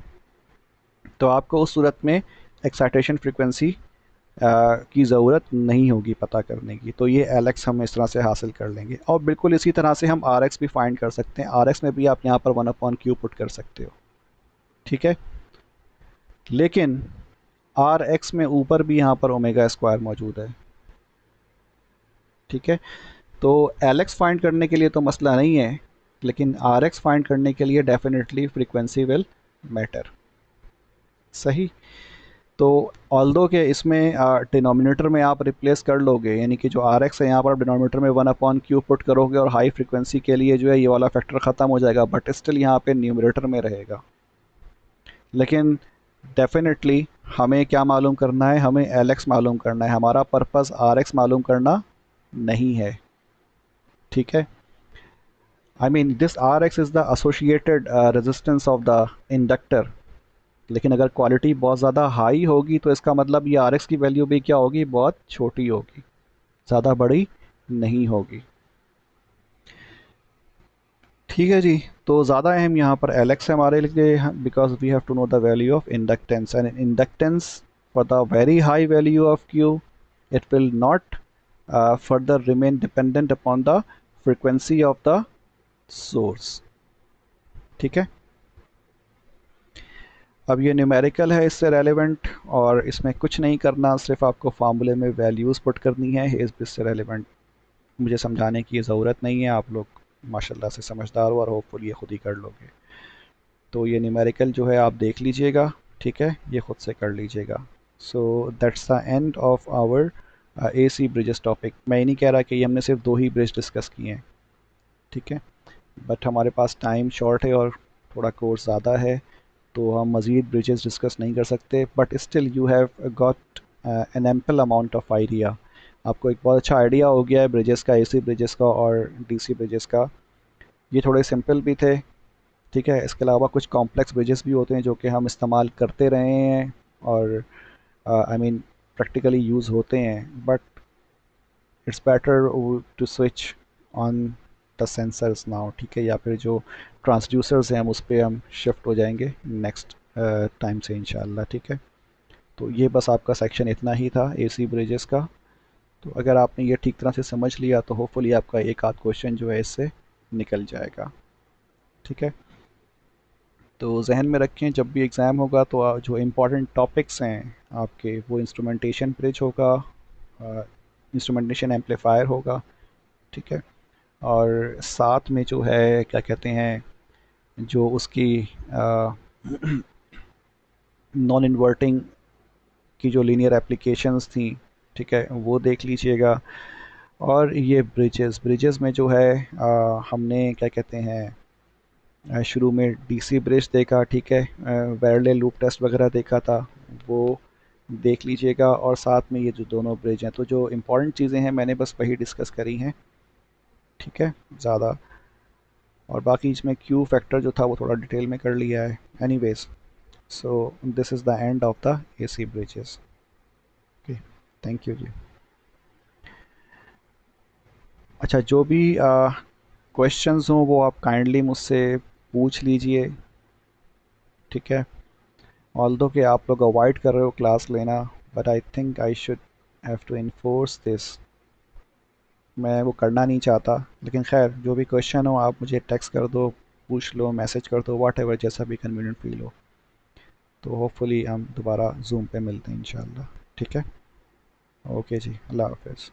तो आपको उस सूरत में एक्साइटेशन फ्रीक्वेंसी की ज़रूरत नहीं होगी पता करने की। तो ये एल एक्स हम इस तरह से हासिल कर लेंगे, और बिल्कुल इसी तरह से हम आर एक्स भी फाइंड कर सकते हैं। आर एक्स में भी आप यहाँ पर 1 अपॉन क्यू पुट कर सकते हो। ठीक है, लेकिन आर एक्स में ऊपर भी यहाँ पर ओमेगा स्क्वायर मौजूद है। ठीक है, तो एल एक्स फाइंड करने के लिए तो मसला नहीं है, लेकिन आर एक्स फाइंड करने के लिए डेफिनेटली फ्रीक्वेंसी विल मैटर। सही, तो ऑल्दो के इसमें डिनोमिनेटर में आप रिप्लेस कर लोगे, यानी कि जो आर एक्स है यहाँ पर आप डिनोमिनेटर में 1 अपॉन क्यू पुट करोगे और हाई फ्रीक्वेंसी के लिए जो है ये वाला फैक्टर ख़त्म हो जाएगा, बट स्टिल यहाँ पे न्यूमरेटर में रहेगा। लेकिन डेफिनेटली हमें क्या मालूम करना है, हमें एल एक्स मालूम करना है, हमारा पर्पज़ आर एक्स मालूम करना नहीं है। ठीक है, I mean this R x is the associated resistance of the inductor. लेकिन अगर क्वालिटी बहुत ज़्यादा हाई होगी तो इसका मतलब ये आर एक्स की वैल्यू भी क्या होगी, बहुत छोटी होगी, ज़्यादा बड़ी नहीं होगी। ठीक है जी, तो ज़्यादा अहम यहाँ पर एल एक्स है हमारे लिए, because we have to know the value of inductance, and inductance for the very high value of Q it will not further remain dependent upon the frequency of the source. ठीक है, अब ये numerical है, इससे relevant, और इसमें कुछ नहीं करना, सिर्फ आपको फार्मूले में वैल्यूज़ पुट करनी है, इससे रेलेवेंट मुझे समझाने की ज़रूरत नहीं है, आप लोग माशाल्लाह से समझदार हो और होपफुल ये खुद ही कर लोगे। तो ये न्यूमेरिकल जो है आप देख लीजिएगा, ठीक है, ये खुद से कर लीजिएगा। So that's the end of our AC bridges topic. मैं ये नहीं कह रहा कि ये हमने सिर्फ 2 ही ब्रिज डिस्कस किए हैं, ठीक है, बट हमारे पास टाइम शॉर्ट है और थोड़ा कोर्स ज़्यादा है, तो हम मज़ीद ब्रिजेस डिस्कस नहीं कर सकते, but still you have got an ample amount of idea. आपको एक बहुत अच्छा आइडिया हो गया है ब्रिजेस का, AC ब्रिजेस का और DC ब्रिजेस का। ये थोड़े सिंपल भी थे, ठीक है, इसके अलावा कुछ कॉम्प्लेक्स ब्रिजेस भी होते हैं जो कि हम इस्तेमाल करते रहे हैं और आई मीन प्रैक्टिकली यूज़ होते हैं, but it's better to switch on the sensors now. ठीक है, या फिर जो ट्रांसड्यूसर्स हैं हम उस पर हम शिफ्ट हो जाएंगे नेक्स्ट टाइम से इंशाल्लाह। ठीक है, तो ये बस आपका सेक्शन इतना ही था AC ब्रिजेस का। तो अगर आपने ये ठीक तरह से समझ लिया तो होपफुली आपका एक आध क्वेश्चन जो है इससे निकल जाएगा। ठीक है, तो जहन में रखें जब भी एग्ज़ाम होगा तो जो इम्पोर्टेंट टॉपिक्स हैं आपके, वो इंस्ट्रूमेंटेशन ब्रिज होगा, इंस्ट्रूमेंटेशन एम्पलीफायर होगा, ठीक है, और साथ में जो है क्या कहते हैं, जो उसकी नॉन इन्वर्टिंग की जो लीनियर एप्लीकेशंस थी, ठीक है, वो देख लीजिएगा। और ये ब्रिजेस में जो है हमने क्या कहते हैं, शुरू में DC ब्रिज देखा, ठीक है, पैरेलल लूप टेस्ट वगैरह देखा था, वो देख लीजिएगा। और साथ में ये जो दोनों ब्रिज हैं, तो जो इम्पोर्टेंट चीज़ें हैं मैंने बस वही डिस्कस करी हैं, ठीक है, ज़्यादा, और बाकी इसमें क्यू फैक्टर जो था वो थोड़ा डिटेल में कर लिया है। Anyways, so this is the end of the AC bridges. Okay, thank you जी। अच्छा, जो भी क्वेश्चंस हों वो आप काइंडली मुझसे पूछ लीजिए, ठीक है, ऑल्दो कि आप लोग अवॉइड कर रहे हो क्लास लेना, but I think I should have to enforce this. मैं वो करना नहीं चाहता, लेकिन खैर जो भी क्वेश्चन हो आप मुझे टेक्स्ट कर दो, पूछ लो, मैसेज कर दो, वॉट एवर, जैसा भी कन्वीनियंट फील हो। तो होपफुली हम दोबारा जूम पे मिलते हैं इंशाल्लाह। ठीक है। ओके जी, अल्लाह हाफिज़।